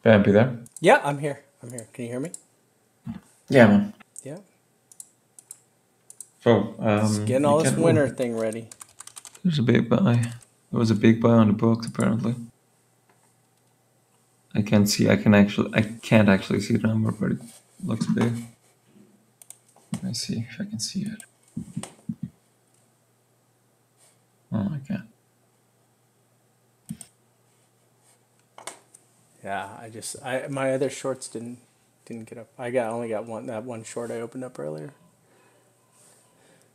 Bambi there? Yeah, I'm here. I'm here. Can you hear me? Yeah, man. Yeah. So, Just getting all this winter thing ready. There's a big buy. There was a big buy on the books apparently. I can't actually see the number, but it looks big. Let me see if I can see it. Oh, I can't. Yeah, my other shorts didn't get up. Only got one short I opened up earlier.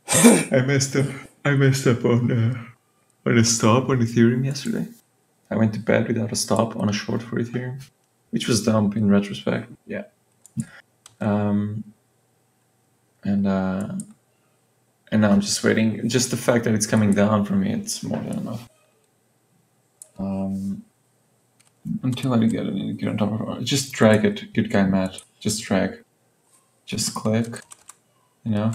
I messed up on a stop on Ethereum yesterday. I went to bed without a stop on a short for Ethereum, which was dumb in retrospect. Yeah. And now I'm just waiting. Just the fact that it's coming down for me, it's more than enough. Until I get an indicator on top of it. Just drag it. Good guy, Matt. Just drag. Just click. You know?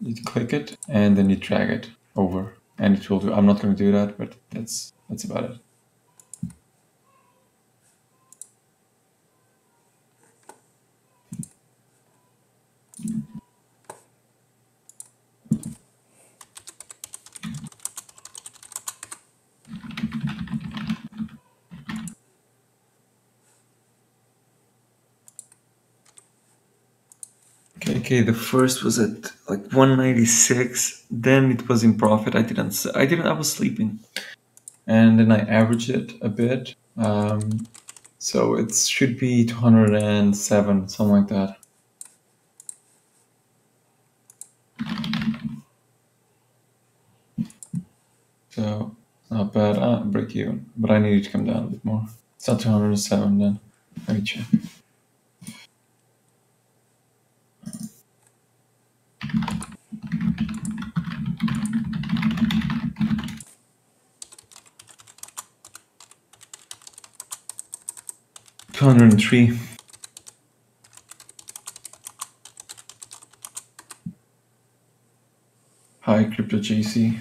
You click it, and then you drag it over. And it will do. I'm not going to do that, but that's about it. Okay, the first was at like 196, then it was in profit. I was sleeping. And then I averaged it a bit. So it should be 207, something like that. So not bad. Break even, but I need it to come down a bit more. It's not 207 then. Let me check. $203. Hi, Crypto JC.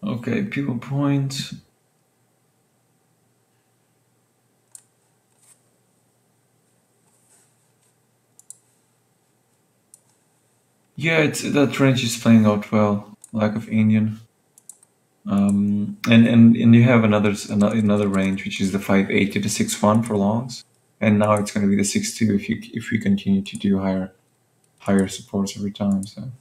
Okay, people point. Yeah, that range is playing out well. Lack of Indian. And you have another range, which is the 580 to 61 for longs, and now it's going to be the 62 if we continue to do higher supports every time. So,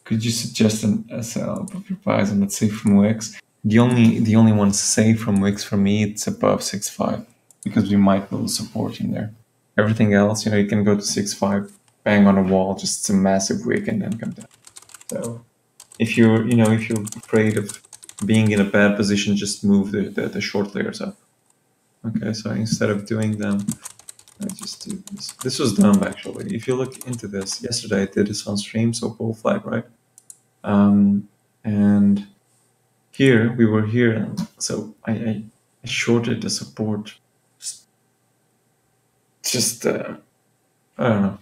could you suggest a sell of your buys on, let's say, from Wix? The only one safe from Wix for me, it's above 6.5 because we might build support in there. Everything else, you can go to 6.5, bang on a wall, just a massive wick, and then come down. So. If you're afraid of being in a bad position, just move the short layers up. Okay, so instead of doing them, I just do this. This was dumb, actually. If you look into this, yesterday I did this on stream, so bull flag, right? And here, we were here, and so I shorted the support. I don't know.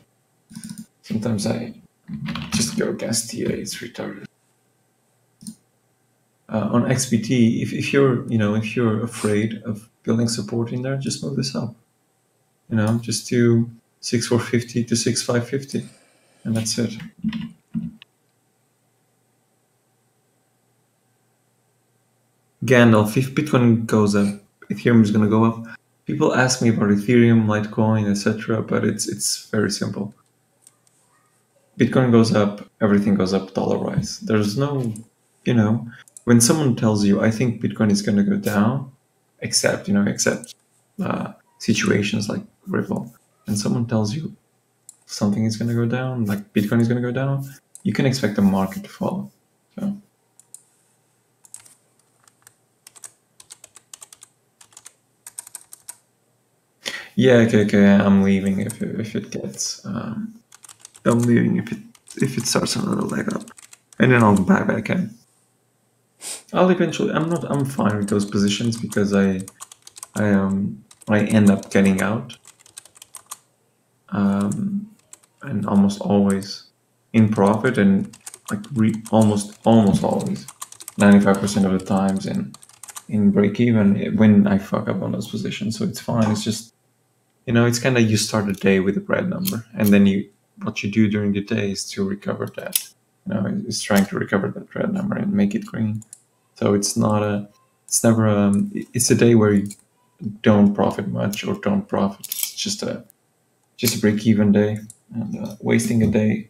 Sometimes I just go against TA, it's retarded. On XBT, if you're afraid of building support in there, just move this up. Just do 6,450 to 6,550, and that's it. Gandalf, if Bitcoin goes up, Ethereum is going to go up. People ask me about Ethereum, Litecoin, etc., but it's very simple. Bitcoin goes up, everything goes up dollar-wise. There's no, when someone tells you, I think Bitcoin is going to go down, except situations like Ripple, and someone tells you something is going to go down, like Bitcoin is going to go down, you can expect the market to follow. So. Yeah, okay, I'm leaving if it gets. I'm leaving if it starts another leg up, and then I'll buy back in. I'll eventually. I'm fine with those positions because I end up getting out, and almost always in profit, and like almost always, 95% of the times in break even when I fuck up on those positions. So it's fine. It's just, it's kind of, you start the day with a red number, and then what you do during the day is to recover that. It's trying to recover that red number and make it green. So it's a day where you don't profit much or don't profit. It's just a break even day, and wasting a day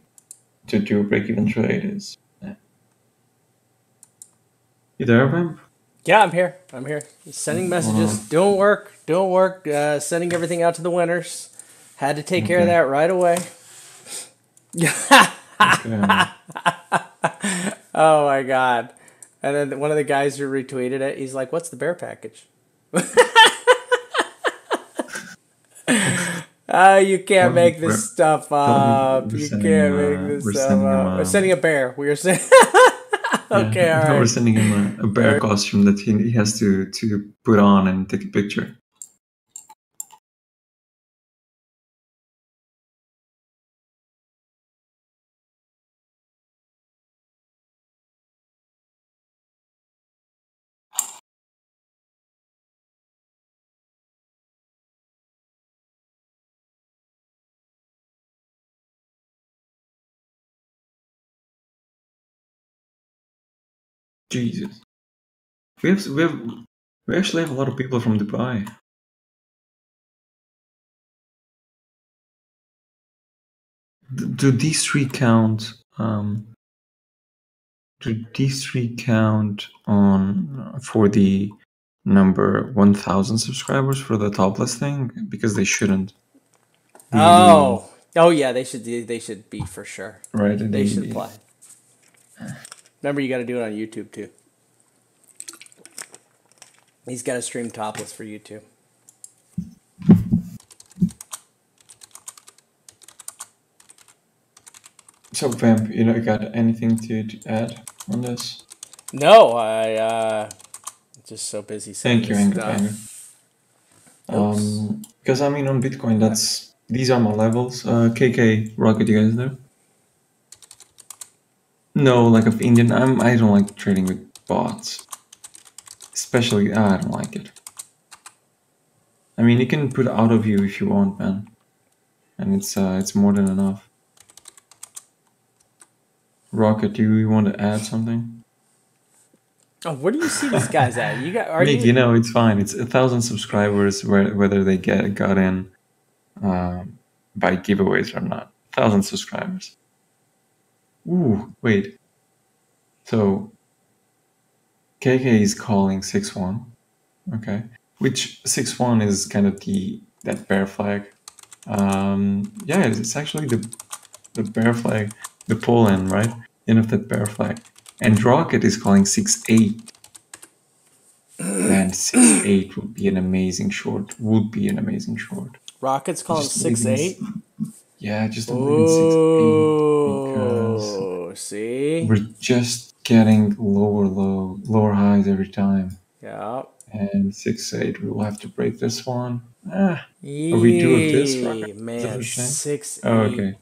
to do a break even trade is. You there, Vamp? Yeah, I'm here. Sending messages, doing work, sending everything out to the winners. Had to take care of that right away. Okay. Oh my god. And then one of the guys who retweeted it, he's like, "What's the bear package?" You can't make this stuff up. You can't make this stuff up. We're sending a bear. We are sending. Okay, all right. We're sending him a bear costume that he has to put on and take a picture. Jesus. We actually have a lot of people from Dubai. Do these three count? Do these three count on for the number 1,000 subscribers for the top listing? Because they shouldn't. Oh yeah, they should be for sure. Right, they should apply. Remember, you got to do it on YouTube too. He's got to stream topless for YouTube. So, Vamp, you got anything to add on this? No, I just so busy saying Thank you, Anger. Because on Bitcoin, these are my levels. KK Rocket, you guys know? No, like of Indian. I don't like trading with bots. Especially, I don't like it. You can put out of view if you want, man, and it's more than enough. Rocket, do you want to add something? Oh, where do you see these guys at? Nick, it's fine. It's 1,000 subscribers, whether they got in by giveaways or not. 1,000 subscribers. Ooh, wait. So KK is calling 6-1. Okay. Which 6-1 is kind of that bear flag. Yeah, it's actually the bear flag, the pull in, right? End of that bear flag. And Rocket is calling 6-8. Man, 6-8 would be an amazing short. Rocket's calling 6-8? Yeah, just don't bring in 6-8 because see? we're just getting lower highs every time. Yeah. And 6-8, we will have to break this one. Are we due of this, Rocket? Man, 6-8. Oh, okay.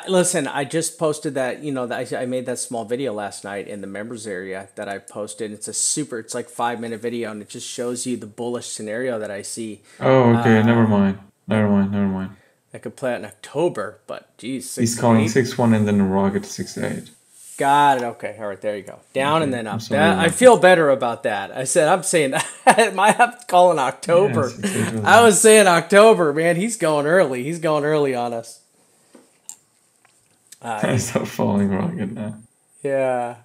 Listen, I just posted that, I made that small video last night in the members area that I posted. It's it's like 5-minute video, and it just shows you the bullish scenario that I see. Oh, okay. Never mind. I could play it in October, but geez, 6-8. He's calling 6-1 and then Rocket 6-8. Got it. Okay. All right. There you go. Down and then up. I feel better about that. I'm saying I'm calling October. Yeah, I was saying October, man. He's going early. He's going early on us. I stop following Rocket now. Yeah.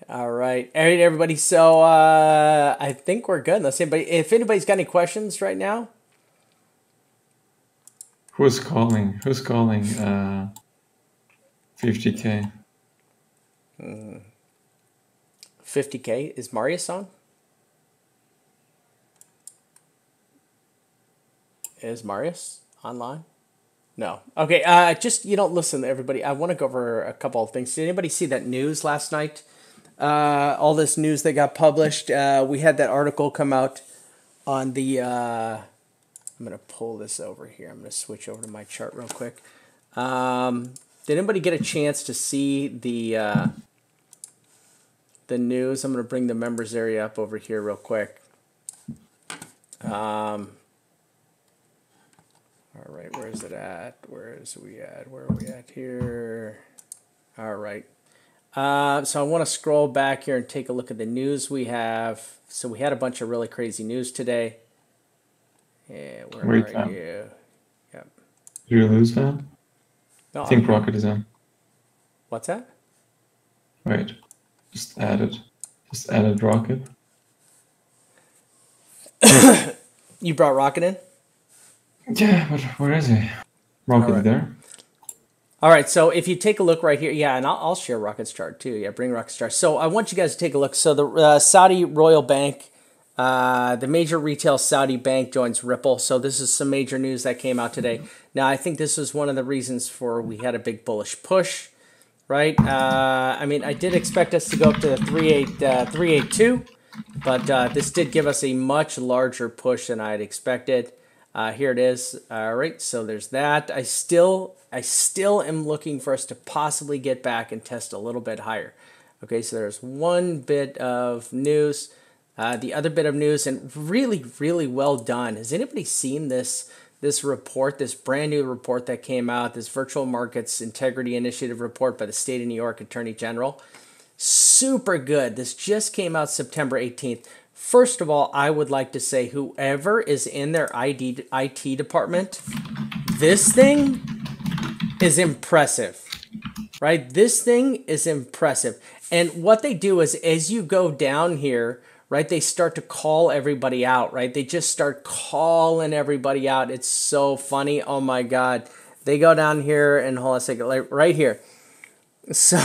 All right, everybody. So I think we're good. If anybody's got any questions right now. Who's calling? 50K. 50K? Is Marius on? Is Marius online? No. Okay. Just listen, everybody. I want to go over a couple of things. Did anybody see that news last night? All this news that got published. We had that article come out on the. I'm gonna pull this over here. I'm gonna switch over to my chart real quick. Did anybody get a chance to see the news? I'm gonna bring the members area up over here real quick. All right, where is it at? Where are we at here? All right. So I want to scroll back here and take a look at the news we have. So we had a bunch of really crazy news today. Yeah, where are you? Yep. Did you lose that? No, I think Rocket is in. What's that? Wait, just added Rocket. You brought Rocket in? Yeah, but where is he? Rocket right. there. All right, so if you take a look right here, yeah, and I'll share Rocket's chart too. Yeah, bring Rocket's chart. So I want you guys to take a look. So the Saudi Royal Bank, the major retail Saudi bank joins Ripple. So this is some major news that came out today. Now, I think this was one of the reasons for we had a big bullish push, right? I mean, I did expect us to go up to the 382, but this did give us a much larger push than I had expected. Here it is. All right, so there's that. I still am looking for us to possibly get back and test a little bit higher. Okay, so there's one bit of news. The other bit of news, and really, really well done. Has anybody seen this report, this brand new report that came out, this Virtual Markets Integrity Initiative report by the State of New York Attorney General? Super good. This just came out September 18th. First of all, I would like to say whoever is in their IT department, this thing is impressive, right? This thing is impressive. And what they do is as you go down here, right, they start to call everybody out, right? They just start calling everybody out. It's so funny. Oh, my God. They go down here and hold on a second, like right here. So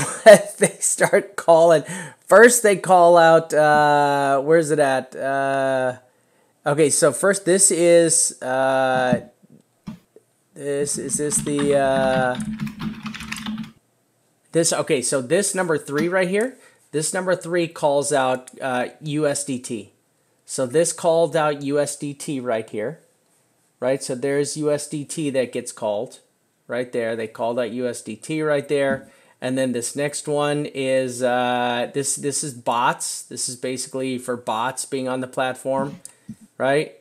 they start calling. First, they call out. Where's it at? Okay, so first, this is the. This okay. So this number 3 right here. This number 3 calls out USDT. So this called out USDT right here, right? So there's USDT that gets called right there. They called out USDT right there. And then this next one is this is bots. This is basically for bots being on the platform, right?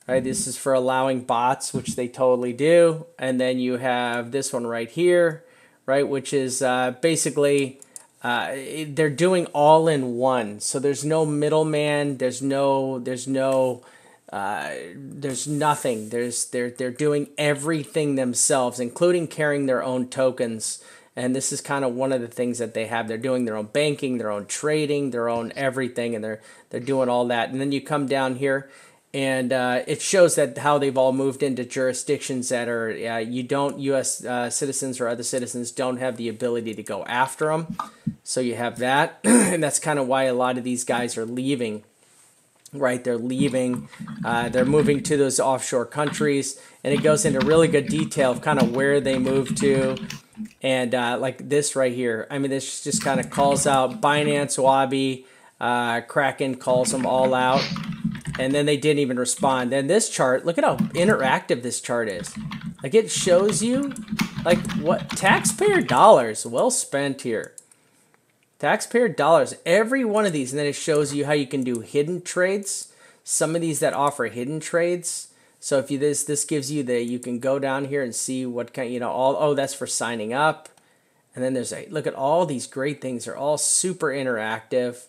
Right. This is for allowing bots, which they totally do. And then you have this one right here, right, which is basically they're doing all in one. So there's no middleman. There's nothing. They're doing everything themselves, including carrying their own tokens. And this is kind of one of the things that they have. They're doing their own banking, their own trading, their own everything, and they're doing all that. And then you come down here, and it shows that how they've all moved into jurisdictions that are U.S. citizens or other citizens don't have the ability to go after them. So you have that, and that's kind of why a lot of these guys are leaving. Right, they're leaving. They're moving to those offshore countries, and it goes into really good detail of kind of where they move to. And like this right here, I mean, this just kind of calls out Binance, Wabi, Kraken, calls them all out. And then they didn't even respond. Then this chart, look at how interactive this chart is. Like it shows you like what taxpayer dollars well spent here. Taxpayer dollars, every one of these. And then it shows you how you can do hidden trades. Some of these that offer hidden trades. So if you this gives you you can go down here and see what kind, that's for signing up. And then there's look at all these great things. They're all super interactive.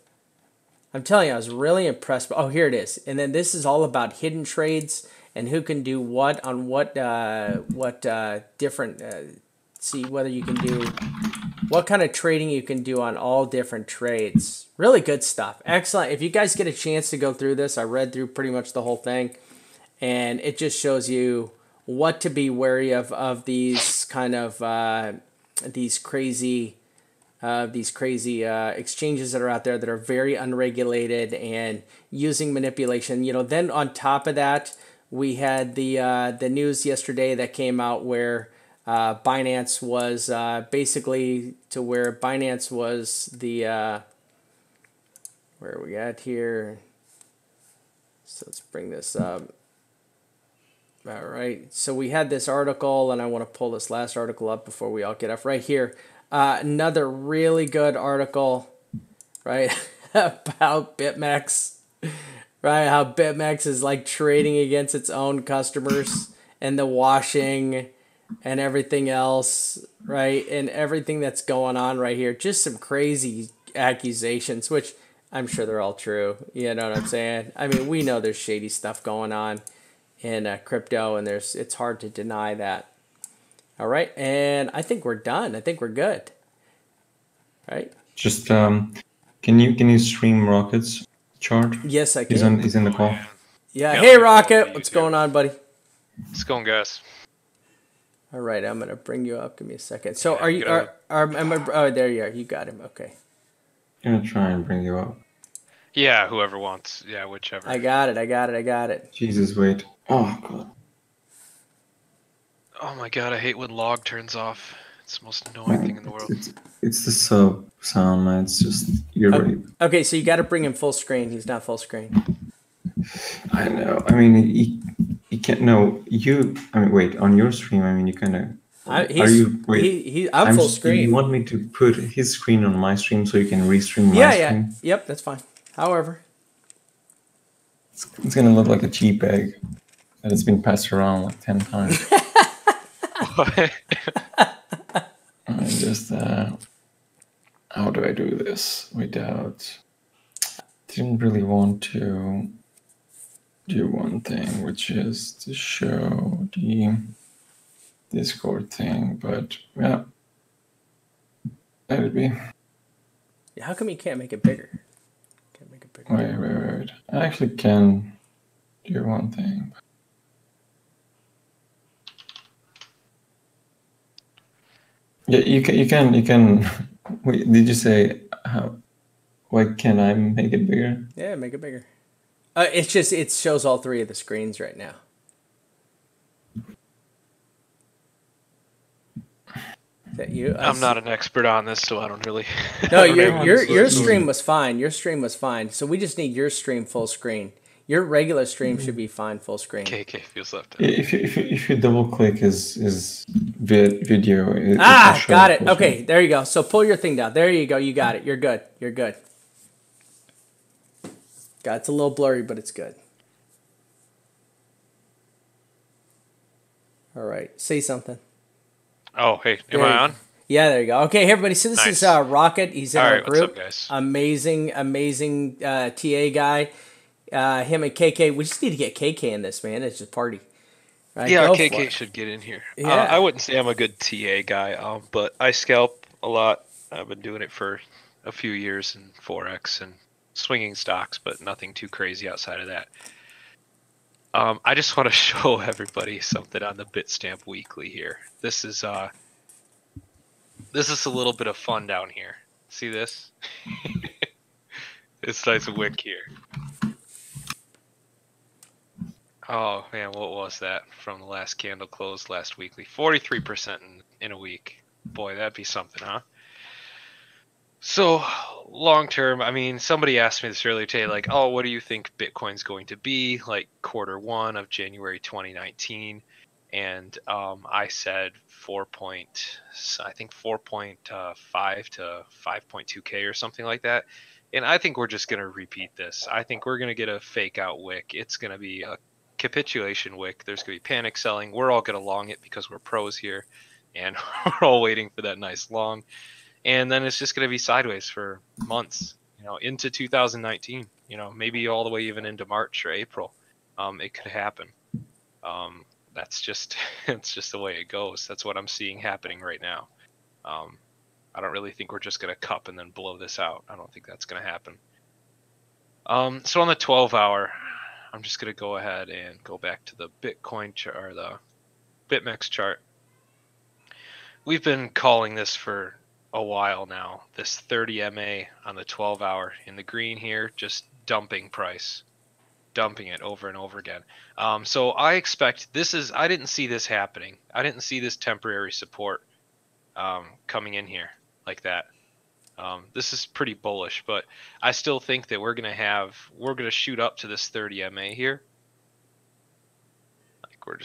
I'm telling you, I was really impressed. Oh, here it is. And then this is all about hidden trades and who can do what on what different, see whether you can do, what kind of trading you can do on all different trades. Really good stuff. Excellent. If you guys get a chance to go through this, I read through pretty much the whole thing. And it just shows you what to be wary of these kind of these crazy exchanges that are out there that are very unregulated and using manipulation. Then on top of that, We had the news yesterday that came out where Binance was basically to where Binance was the where are we at here? So let's bring this up. All right. So we had this article, and I want to pull this last article up before we all get off right here. Another really good article, right, about BitMEX, right? How BitMEX is like trading against its own customers and the washing and everything else, right? And everything that's going on right here. Just some crazy accusations, which I'm sure they're all true. You know what I'm saying? I mean, we know there's shady stuff going on in crypto, and it's hard to deny that. All right, and I think we're done. I think we're good. Right? Just can you stream Rocket's chart? Yes, I can. He's in the call. Yeah. Yeah, Hey, let me pull up Rocket, the what's YouTube. going on, buddy? What's going, guys? All right, I'm gonna bring you up. Give me a second. So, Yeah, are you? good. Oh, there you are. You got him. Okay. I'm gonna try and bring you up. Yeah, whoever wants. Yeah, whichever. I got it. Jesus, wait. Oh god. Oh my god, I hate when log turns off. It's the most annoying thing in the world. It's the sub sound, man. It's just you're Oh, right. okay, so you got to bring him full screen. He's not full screen. I know. I mean, he can't. No, you. I mean, wait. On your stream, I mean, you kind of. Are you? Wait. I'm full Do you screen. want me to put his screen on my stream so you can restream Yeah, my yeah. stream? Yep, that's fine. However, It's gonna look like a cheap egg that has been passed around like 10 times. What? I just how do I do this without? Didn't really want to do one thing, which is to show the Discord thing, but yeah, let it be. how come you can't make it bigger? Can't make it bigger. Wait. I actually can do one thing. Yeah, you can. Wait, did you say how? Why can I make it bigger? Yeah, make it bigger. It's just it shows all three of the screens right now. Is that you? I'm not an expert on this, so I don't really. No, I don't know. your stream was fine. Your stream was fine. So we just need your stream full screen. Your regular stream should be fine full screen. KK feels left out. Yeah, if you double click his video, it'll show Got it. full Okay, screen. there you go. So pull your thing down. There you go. You got it. You're good. God, it's a little blurry, but it's good. All right, say something. Oh, hey, am There I you- on? Yeah, there you go. Okay, hey everybody. So this is Nice. Rocket. He's in All our right, what's group. up, guys? Amazing TA guy. Him and KK. We just need to get KK in this, man. It's just party. Right? Yeah, Go for KK it. should get in here. Yeah. I wouldn't say I'm a good TA guy, but I scalp a lot. I've been doing it for a few years in Forex and swinging stocks, but nothing too crazy outside of that. I just want to show everybody something on the Bitstamp Weekly here. This is a little bit of fun down here. See this? This nice wick here. Oh man, what was that from the last candle close last weekly? 43% in a week. Boy, that'd be something, huh? So, long term, I mean, somebody asked me this earlier today, like, oh, what do you think Bitcoin's going to be like Q1 of January 2019? And I said 4.5 to 5.2K or something like that. And I think we're just going to repeat this. I think we're going to get a fake out wick. It's going to be a capitulation wick. There's going to be panic selling. We're all going to long it because we're pros here. And we're all waiting for that nice long. And then it's just going to be sideways for months, into 2019, maybe all the way even into March or April. It could happen. That's just, it's just the way it goes. That's what I'm seeing happening right now. I don't really think we're just going to cup and then blow this out. I don't think that's going to happen. So on the 12-hour, I'm just going to go ahead and go back to the Bitcoin chart, or the BitMEX chart. We've been calling this for a while now, this 30 MA on the 12-hour in the green here, just dumping price. dumping it over and over again. So I expect I didn't see this happening. I didn't see this temporary support coming in here like that. This is pretty bullish, but I still think that we're gonna shoot up to this 30 MA here. Like we're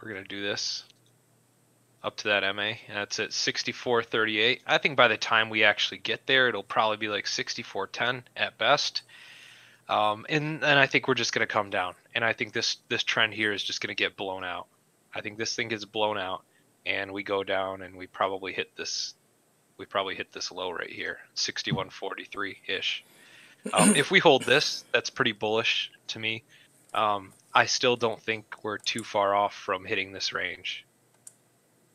gonna do this up to that MA, and that's at 64.38. I think by the time we actually get there, it'll probably be like 64.10 at best. And I think we're just gonna come down, and I think this trend here is just gonna get blown out. I think this thing gets blown out, and we go down, and we probably hit this low right here, 61.43 ish. If we hold this, that's pretty bullish to me. I still don't think we're too far off from hitting this range,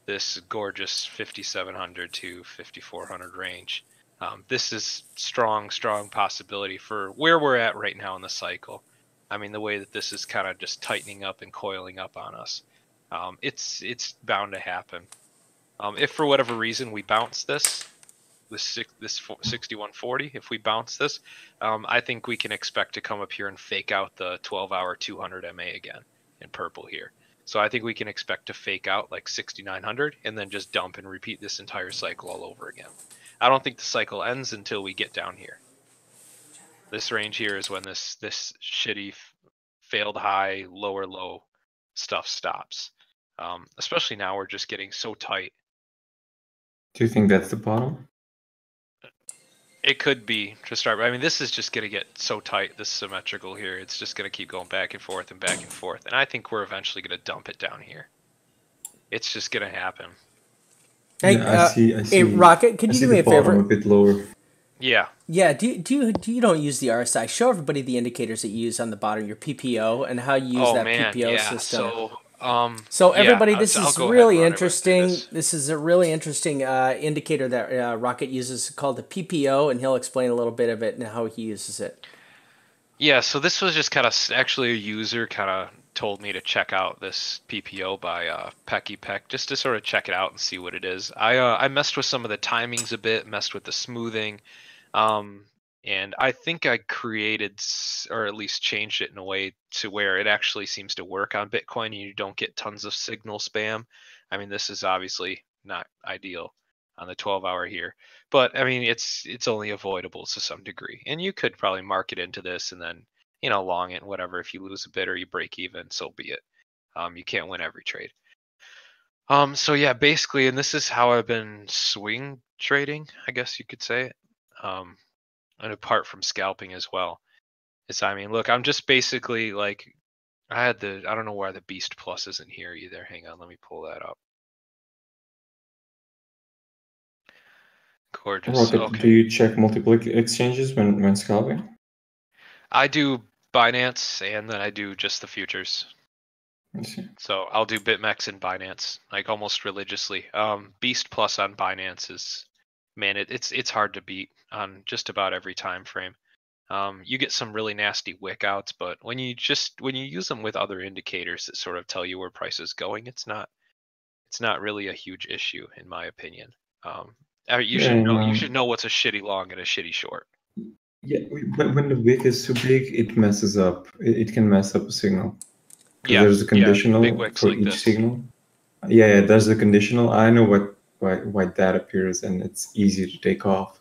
this gorgeous 5,700 to 5,400 range. This is strong possibility for where we're at right now in the cycle. I mean, the way that this is kind of just tightening up and coiling up on us, it's bound to happen. If for whatever reason we bounce this 6140, if we bounce this, I think we can expect to come up here and fake out the 12-hour 200 MA again in purple here. So I think we can expect to fake out like 6,900 and then just dump and repeat this entire cycle all over again. I don't think the cycle ends until we get down here. This range here is when this shitty failed high, lower low stuff stops. Especially now we're just getting so tight. Do you think that's the bottom? It could be to start. I mean, this is just going to get so tight, this symmetrical here. It's just going to keep going back and forth and back and forth. And I think we're eventually going to dump it down here. It's just going to happen. Hey, I see. Hey, Rocket, could you do me a favor? A bit lower. Yeah. Yeah. Do you don't use the RSI? Show everybody the indicators that you use on the bottom, your PPO, and how you use PPO system. So everybody, this is really interesting. This is a really interesting indicator that Rocket uses called the PPO, and he'll explain a little bit of it and how he uses it. Yeah, so this was just kind of actually a user kind of told me to check out this PPO by Pecky Peck just to sort of check it out and see what it is. I messed with some of the timings a bit, messed with the smoothing, and I think I created or at least changed it in a way to where it actually seems to work on Bitcoin and you don't get tons of signal spam. I mean, this is obviously not ideal on the 12-hour here, but I mean, it's only avoidable to some degree. And you could probably mark it into this and then, long it, whatever. If you lose a bit or you break even, so be it. You can't win every trade. So yeah, basically, and this is how I've been swing trading, I guess you could say it. And apart from scalping as well. I mean, look, I'm just basically like, I don't know why the Beast Plus isn't here either. Hang on, let me pull that up. Gorgeous. Rocket, okay. Do you check multiple exchanges when scalping? I do Binance and then I do just the futures. I see. So I'll do BitMEX and Binance like almost religiously. Beast Plus on Binance is, man, it's hard to beat on just about every time frame. You get some really nasty wick outs, but when you use them with other indicators that sort of tell you where price is going, it's not really a huge issue in my opinion. You should know what's a shitty long and a shitty short. Yeah, when the wick is too big, it messes up. It can mess up a signal. Yeah, there's a conditional for like each this. signal. Yeah, there's a conditional. I know why that appears, and it's easy to take off.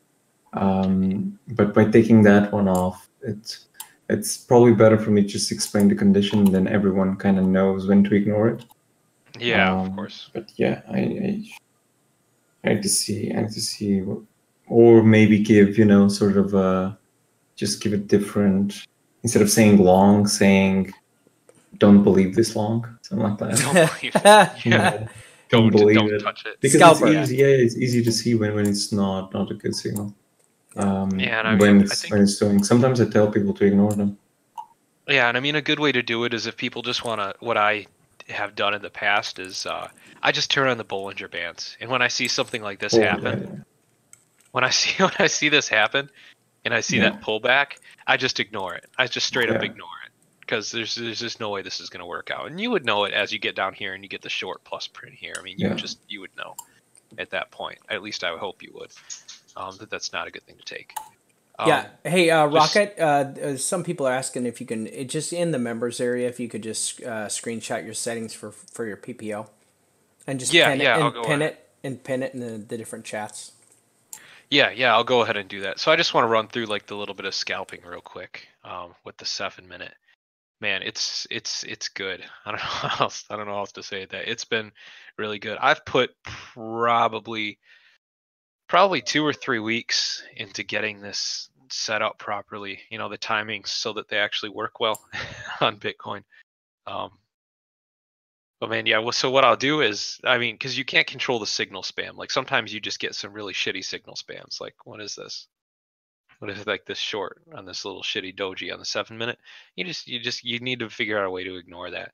But by taking that one off, it's probably better for me to just explain the condition, and then everyone kind of knows when to ignore it. Yeah, of course. But yeah, I need to see, or maybe give sort of just give it different, instead of saying long, saying don't believe this long, something like that. Don't believe it. Yeah. Don't touch it. Because Scalper. it's easy. Yeah, it's easy to see when it's not a good signal. Yeah, and when it's doing. Sometimes I tell people to ignore them. Yeah, and I mean a good way to do it is if people just want to. What I have done in the past is I just turn on the Bollinger Bands, and when I see something like this happen, when I see this happen, and I see that pullback, I just ignore it. I just straight up ignore it because there's just no way this is going to work out, and you would know it as you get down here and you get the short plus print here. I mean, you would know at that point. At least I would hope you would. That's not a good thing to take. Yeah. Hey, Just Rocket. Some people are asking if you can just in the members area if you could just screenshot your settings for your PPO and just yeah, yeah, I'll go pin ahead. it and pin it in the different chats. Yeah, yeah, I'll go ahead and do that. So I just want to run through like the little bit of scalping real quick with the 7 minute. Man, it's good. I don't know how else, I don't know how else to say that. It's been really good. I've put probably 2 or 3 weeks into getting this set up properly. You know, the timings so that they actually work well on Bitcoin. Um, but man, yeah. Well, so what I'll do is, I mean, because you can't control the signal spam. Like sometimes you just get some really shitty signal spams. Like what is this? What is like this short on this little shitty doji on the 7 minute? You need to figure out a way to ignore that.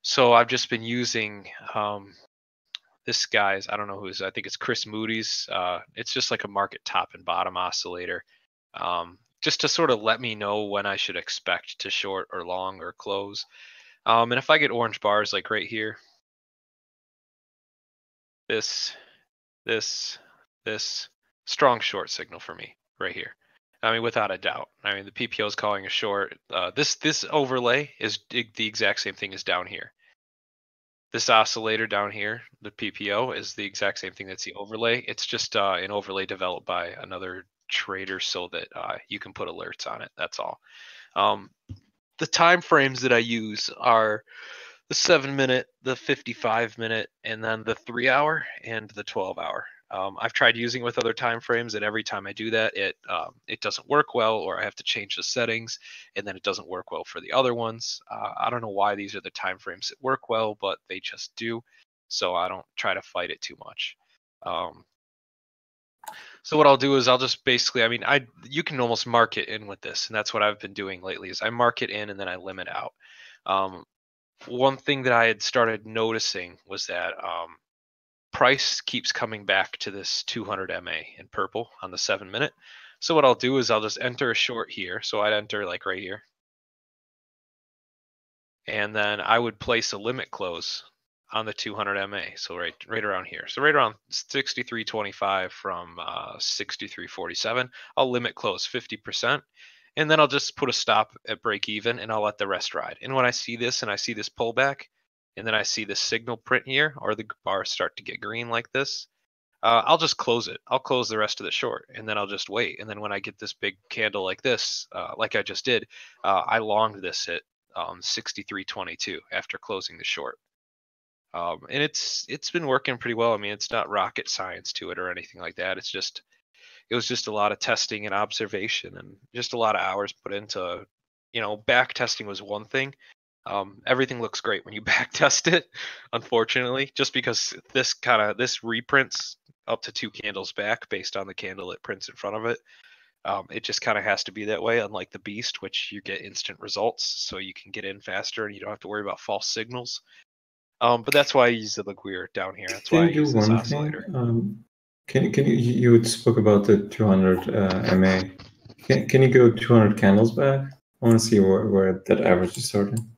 So I've just been using this guy's, I don't know who's, I think it's Chris Moody's. It's just like a market top and bottom oscillator, just to sort of let me know when I should expect to short or long or close. And if I get orange bars like right here, this, this strong short signal for me right here. I mean, without a doubt. I mean, the PPO is calling a short. This overlay is the exact same thing as down here. This oscillator down here, the PPO, is the exact same thing that's the overlay. It's just an overlay developed by another trader so that you can put alerts on it. That's all. The time frames that I use are the 7 minute, the 55 minute, and then the 3 hour and the 12 hour. I've tried using it with other time frames, and every time I do that, it doesn't work well, or I have to change the settings, and then it doesn't work well for the other ones. I don't know why these are the time frames that work well, but they just do. So I don't try to fight it too much. So what I'll do is I'll just basically, I mean, you can almost mark it in with this, and that's what I've been doing lately. Is I mark it in and then I limit out. One thing that I had started noticing was that price keeps coming back to this 200 MA in purple on the 7 minute. So what I'll do is I'll just enter a short here. So I'd enter like right here. And then I would place a limit close on the 200 MA. So right around here. So right around 63.25 from 63.47. I'll limit close 50%. And then I'll just put a stop at break even and I'll let the rest ride. And when I see this and I see this pullback, and then I see this signal print here, or the bars start to get green like this, I'll just close it. I'll close the rest of the short, and then I'll just wait. And then when I get this big candle like this, like I just did, I longed this at 63.22 after closing the short. And it's been working pretty well. I mean, it's not rocket science to it or anything like that. It was just a lot of testing and observation and just a lot of hours put into, back testing was one thing. Everything looks great when you back test it, unfortunately, just because this reprints up to 2 candles back based on the candle it prints in front of it. It just kind of has to be that way, unlike the beast, which you get instant results, so you can get in faster and you don't have to worry about false signals. But that's why I use the weird down here. That's why I Can you do use this one thing? oscillator. Can you spoke about the 200 MA? Can you go 200 candles back? I want to see where that average is starting.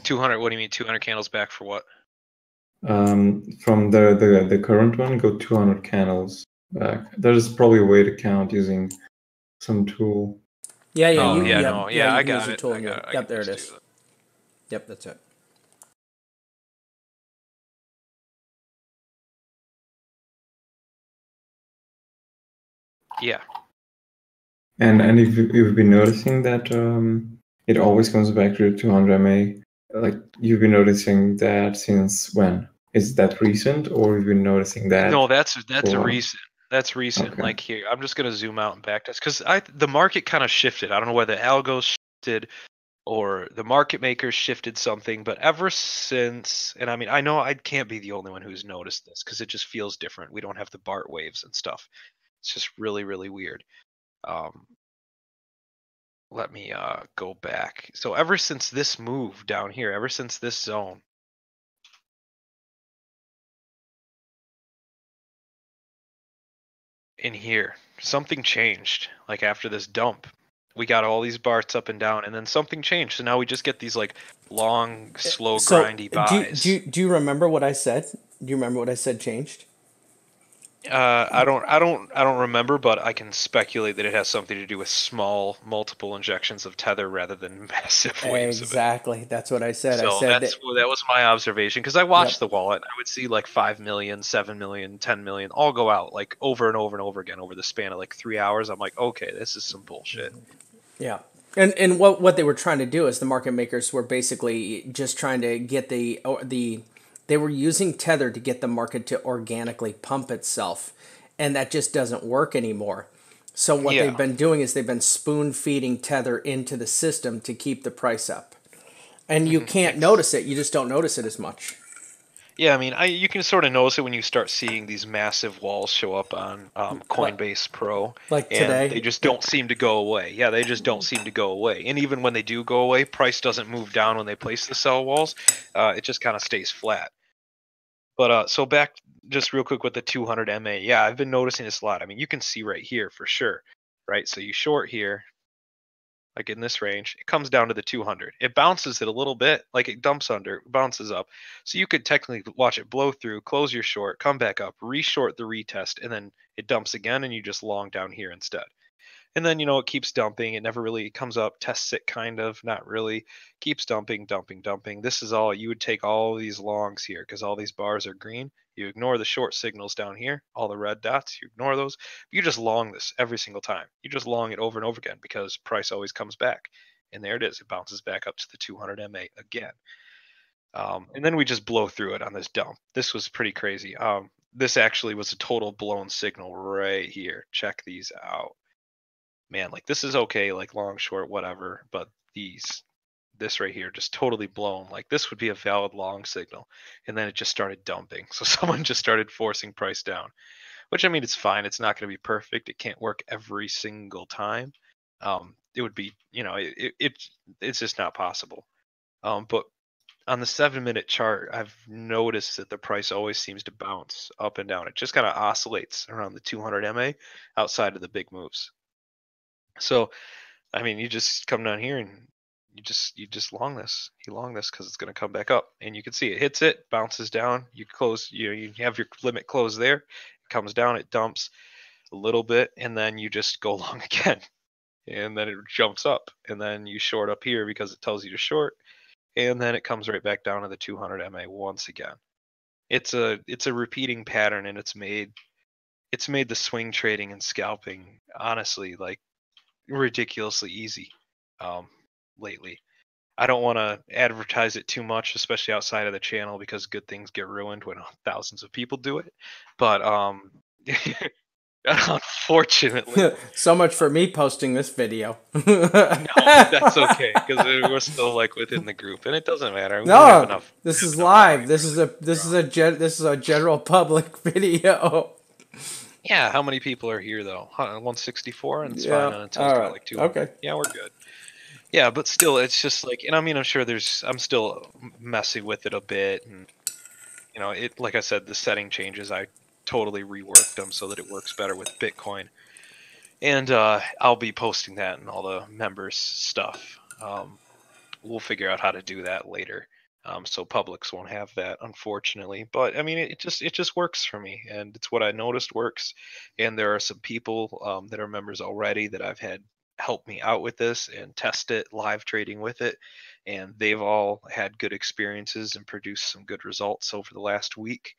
200. What do you mean 200 candles back for what? From the current one, go 200 candles back. There's probably a way to count using some tool. Yeah, yeah, Oh, you, yeah, yeah, no, yeah, yeah, you I can use got the it. tool. I got it. I Yep, can there it just is. do that. Yep, that's it. Yeah. And if you've been noticing that it always comes back to 200 MA, like you've been noticing that since when? Is that recent, or you've been noticing that? No, that's for... recent. That's recent. Okay. Like here, I'm just gonna zoom out and backtest because the market kind of shifted. I don't know whether algos shifted or the market makers shifted something, but ever since, and I mean, I know I can't be the only one who's noticed this because it just feels different. We don't have the BART waves and stuff. It's just really, really weird. Let me go back. So ever since this move down here, ever since this zone, in here, something changed. Like after this dump, we got all these barts up and down, and then something changed. So now we just get these like long, slow, So, grindy buys. do you remember what I said? Do you remember what I said changed? I don't remember, but I can speculate that it has something to do with small multiple injections of tether rather than massive waves of it. Exactly. That's what I said. I So said that. that was my observation because I watched Yep. the wallet. I would see like 5 million, 7 million, 10 million all go out like over and over and over again over the span of like 3 hours. I'm like, okay, this is some bullshit. Yeah. And what they were trying to do is the market makers were basically just trying to get the they were using tether to get the market to organically pump itself, and that just doesn't work anymore. So what Yeah. they've been doing is they've been spoon feeding tether into the system to keep the price up. And you can't Ex- notice it. You just don't notice it as much. Yeah, I mean, you can sort of notice it when you start seeing these massive walls show up on Like, Coinbase Pro, like and today. they just don't seem to go away. Yeah, they just don't seem to go away. And even when they do go away, price doesn't move down when they place the sell walls. It just kind of stays flat. But so back just real quick with the 200 MA. Yeah, I've been noticing this a lot. I mean, you can see right here for sure, right? So you short here, like in this range, it comes down to the 200. It bounces it a little bit, like it dumps under, bounces up. So you could technically watch it blow through, close your short, come back up, reshort the retest, and then it dumps again, and you just long down here instead. And then, it keeps dumping. It never really comes up, tests it kind of, not really. Keeps dumping, dumping, dumping. This is all, you would take all these longs here because all these bars are green. You ignore the short signals down here, all the red dots, you ignore those. You just long this every single time. You just long it over and over again because price always comes back. And there it is. It bounces back up to the 200 MA again. And then we just blow through it on this dump. This was pretty crazy. This actually was a total blown signal right here. Check these out, man, like this is okay, like long, short, whatever, but this right here just totally blown. Like this would be a valid long signal, and then it just started dumping. So someone just started forcing price down, which I mean, it's fine. It's not going to be perfect. It can't work every single time. It would be, it's just not possible. But on the 7-minute chart, I've noticed that the price always seems to bounce up and down. It just kind of oscillates around the 200 MA outside of the big moves. So I mean, you just come down here and you just long this. You long this because it's going to come back up, and you can see it hits it, bounces down. You close, you have your limit closed there. It comes down, it dumps a little bit, and then you just go long again, and then it jumps up, and then you short up here because it tells you to short, and then it comes right back down to the 200 MA once again. It's a repeating pattern, and it's made the swing trading and scalping honestly like ridiculously easy um, lately. I don't want to advertise it too much, especially outside of the channel, because good things get ruined when thousands of people do it. But unfortunately, So much for me posting this video. no, that's okay because we're still like within the group, and it doesn't matter. We have No, enough. this We have is enough live. volume really to This is a general public video. Yeah, how many people are here though? 164, and it's fine. Yeah. And until All it's got right. like 200. Okay. Yeah, we're good. Yeah, but still, it's just like, and I mean, I'm sure I'm still messing with it a bit, and it, like I said, the setting changes, I totally reworked them so that it works better with Bitcoin, and I'll be posting that and all the members stuff. We'll figure out how to do that later, so publics won't have that, unfortunately. But I mean, it just works for me, and it's what I noticed works. And there are some people that are members already that I've had help me out with this and test it live trading with it, and they've all had good experiences and produced some good results over the last week.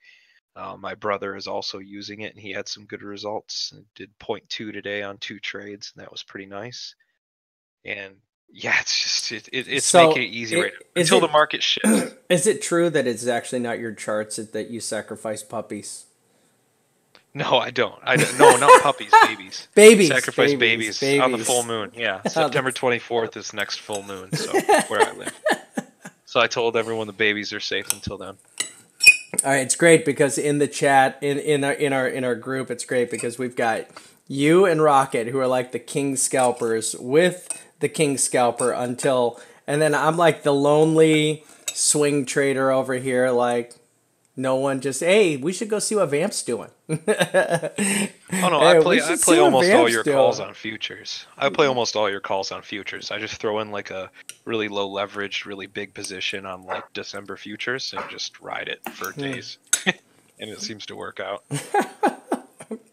My brother is also using it, and he had some good results. And did point 0.2 today on 2 trades, and that was pretty nice. And yeah, it's just it's making So, it easy right now is until the it market shifts. is it true that it's actually not your charts that you sacrifice puppies? No, I don't. I don't. No, not puppies, babies. Babies, Sacrifice babies, babies on the full babies. moon. Yeah, Oh, September 24th is next full moon, so where I live. So I told everyone the babies are safe until then. All right, it's great because in the chat in our group, it's great because we've got you and Rocket who are like the king scalpers with the king scalper until, and then I'm like the lonely swing trader over here, like no one just, hey, we should go see what Vamp's doing. Oh no, I Hey, we play I should see play what almost all Vamp's your calls doing. on futures. I play almost all your calls on futures. I just throw in like a really low leverage, really big position on like December futures and just ride it for days. And it seems to work out.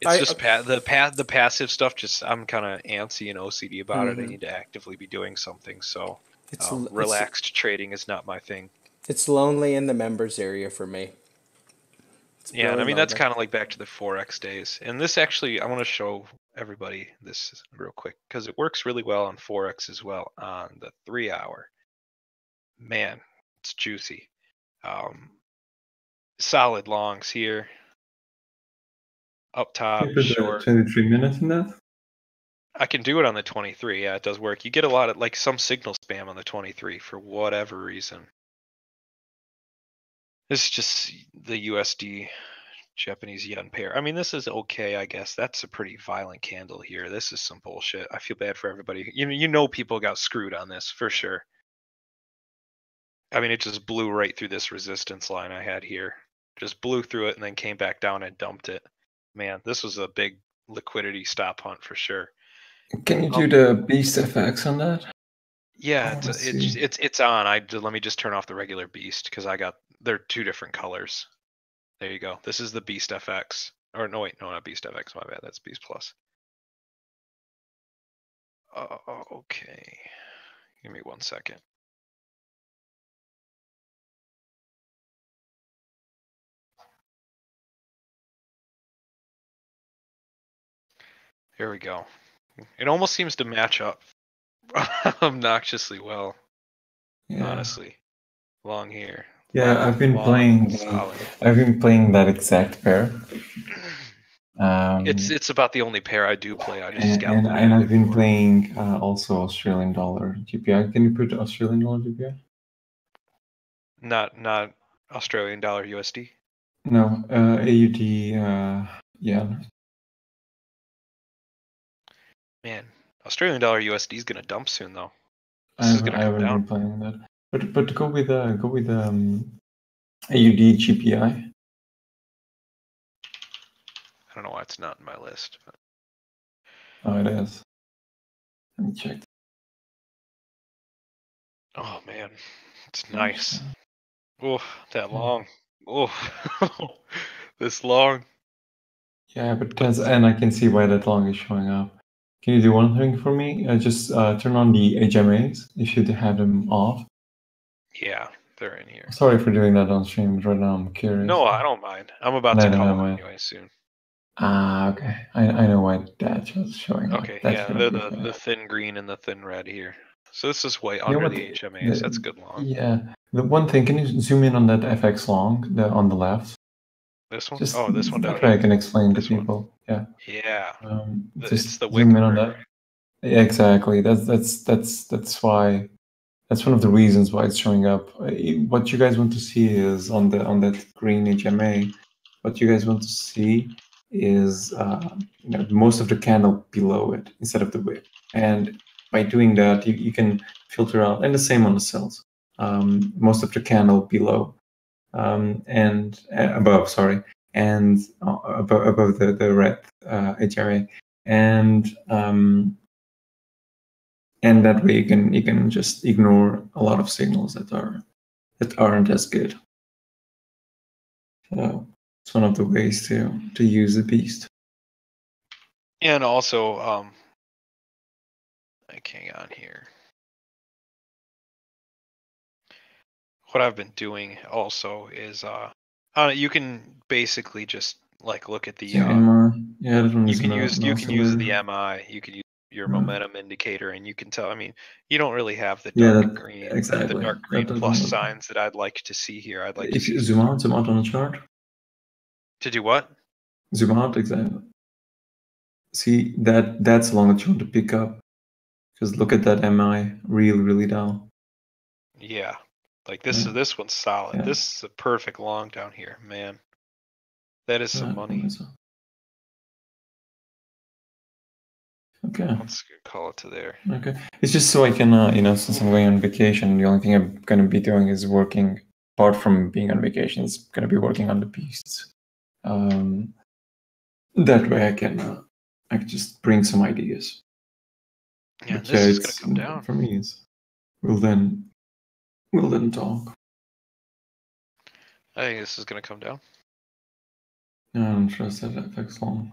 It's just the passive stuff. Just I'm kind of antsy and OCD about it. I need to actively be doing something. So relaxed trading is not my thing. It's lonely in the members area for me. It's Yeah, really and I mean that's lonely. kind of like back to the Forex days. And this actually, I want to show everybody this real quick because it works really well on Forex as well on the 3 hour. Man, it's juicy. Solid longs here. Up Can top, you put the short. 23 minutes in that? I can do it on the 23. Yeah, it does work. You get a lot of like some signal spam on the 23 for whatever reason. This is just the USD Japanese yen pair. I mean, this is okay, I guess. That's a pretty violent candle here. This is some bullshit. I feel bad for everybody. You know people got screwed on this for sure. I mean, it just blew right through this resistance line I had here. Just blew through it and then came back down and dumped it. Man, this was a big liquidity stop hunt for sure. Can you do the Beast FX on that? Yeah, let's see. it's on. Let me just turn off the regular Beast because they're two different colors. There you go. This is the Beast FX. Or no, wait, no, not Beast FX. My bad. That's Beast Plus. Okay. Give me 1 second. Here we go. It almost seems to match up obnoxiously well. Yeah. Honestly, long here. Yeah, Long, I've been long, solid. I've been playing that exact pair. It's about the only pair I do play. I just got and I've been playing also Australian dollar GPI. Can you put Australian dollar GPI? Not Australian dollar USD. No, AUD yen. Man, Australian dollar USD is gonna dump soon though. I This is gonna come haven't down. been playing that, but go with AUD GPI. I don't know why it's not in my list. But... Oh, it is. Let me check. Oh man, it's nice. Oh, that long. Oh, this long. Yeah, and I can see why that long is showing up. Can you do one thing for me? Just turn on the HMAs. You should have them off. Yeah, they're in here. Sorry for doing that on stream. Right now, I'm curious. No, I don't mind. I'm about to call them anyway soon. Okay. I know why that's showing up. Okay, That's yeah, they're the thin green and the thin red here. So this is way under the HMAs. That's good long. Yeah. The one thing, can you zoom in on that FX long on the left? This one? Just, this one down that way here. I can explain to people. Yeah. Yeah. Just it's the zoom in on wick. that. Yeah, exactly. That's why. That's one of the reasons why it's showing up. What you guys want to see is on that green HMA. What you guys want to see is most of the candle below it instead of the wick. And by doing that, you can filter out, and the same on the cells. Most of the candle below and above, sorry, and above the red HRA, and that way you can just ignore a lot of signals that aren't as good. So it's one of the ways to use the beast. And also, I can't on here. What I've been doing also is you can basically just like look at the MI. Yeah, that one you is can use the MI, you can use your Yeah. momentum indicator, and you can tell. I mean, you don't really have the Yeah, dark green, exactly. the dark green plus signs that I'd like to see here. I'd like to If see you zoom out on the chart. To do what? Zoom out, exactly. See that's long that you want to pick up. Because look at that MI really down. Yeah, like this one's solid. Yeah. This is a perfect long down here, man. That is some money. Okay. Let's call it to there. Okay. It's just so I can, since I'm going on vacation, the only thing I'm going to be doing is working, apart from being on vacation, is going to be working on the beasts. That way I can just bring some ideas. Yeah, but this is going to come down. For me, we'll then talk. I think this is going to come down. I don't trust that FX long.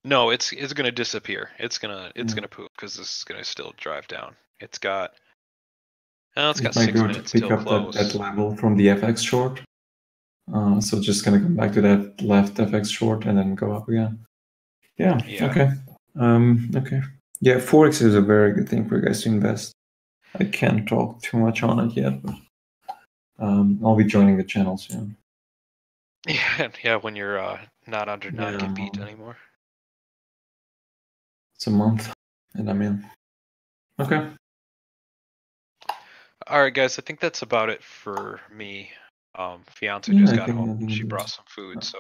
No, it's gonna disappear. It's gonna poop because this is gonna still drive down. It's got It might 6 go to minutes pick till up that close. level from the FX short. So just gonna come back to that left FX short and then go up again. Yeah. Okay. Okay. Yeah, Forex is a very good thing for you guys to invest. I can't talk too much on it yet, but I'll be joining the channel soon. Yeah, when you're not under not get beat anymore. It's a month, and I'm in. Okay. All right, guys. I think that's about it for me. Fiance Yeah, just I got think- I home. think She it brought is. some food, so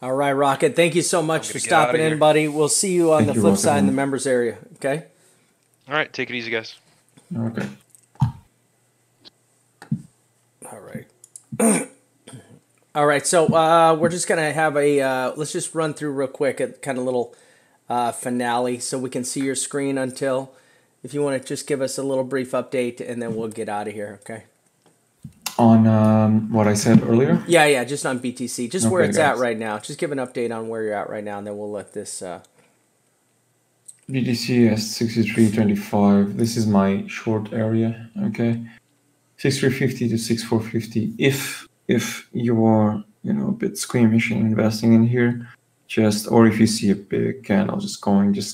All right, Rocket. Thank you so much gonna for get stopping outta in, here. buddy. We'll see you on Thank the you, flip Rocket side in the Man. members area. Okay. all right. Take it easy, guys. Okay. All right. All right. So we're just gonna have a let's just run through real quick a kind of little finale so we can see your screen until. If you want to just give us a little brief update, and then we'll get out of here. Okay. On what I said earlier? Yeah, just on BTC, just where Okay, it's at guys. right now. Just give an update on where you're at right now, and then we'll let this. BTC at 63.25. This is my short area. Okay. 6350 to 6450. If you are a bit squeamish in investing in here, or if you see a big candle just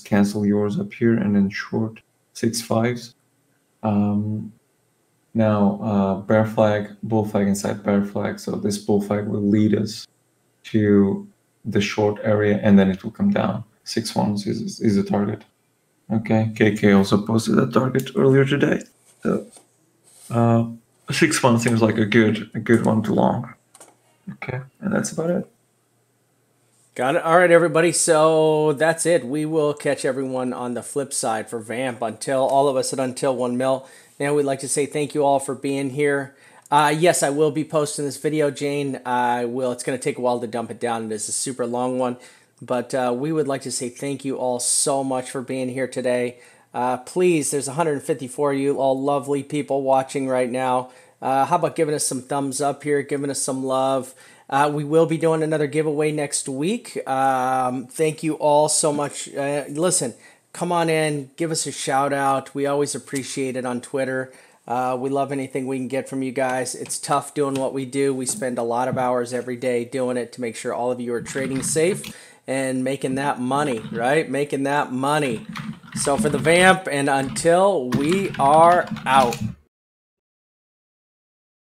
cancel yours up here and then short 6.5s. Now bear flag, bull flag inside bear flag. So this bull flag will lead us to the short area and then it will come down. 6.1s is the target. Okay, KK also posted that target earlier today. So 6.1 seems like a good one to long. Okay, and that's about it. Got it. All right, everybody. So that's it. We will catch everyone on the flip side for Vamp. Until all of us at Until 1 Mil. Now we'd like to say thank you all for being here. Yes, I will be posting this video, Jane. I will. It's going to take a while to dump it down. It is a super long one. But we would like to say thank you all so much for being here today. Please, there's 154 of you, all lovely people watching right now. How about giving us some thumbs up here, giving us some love. We will be doing another giveaway next week. Thank you all so much. Listen, come on in, give us a shout out. We always appreciate it on Twitter. We love anything we can get from you guys. It's tough doing what we do. We spend a lot of hours every day doing it to make sure all of you are trading safe and making that money, right? Making that money. So for the Vamp and Until, we are out.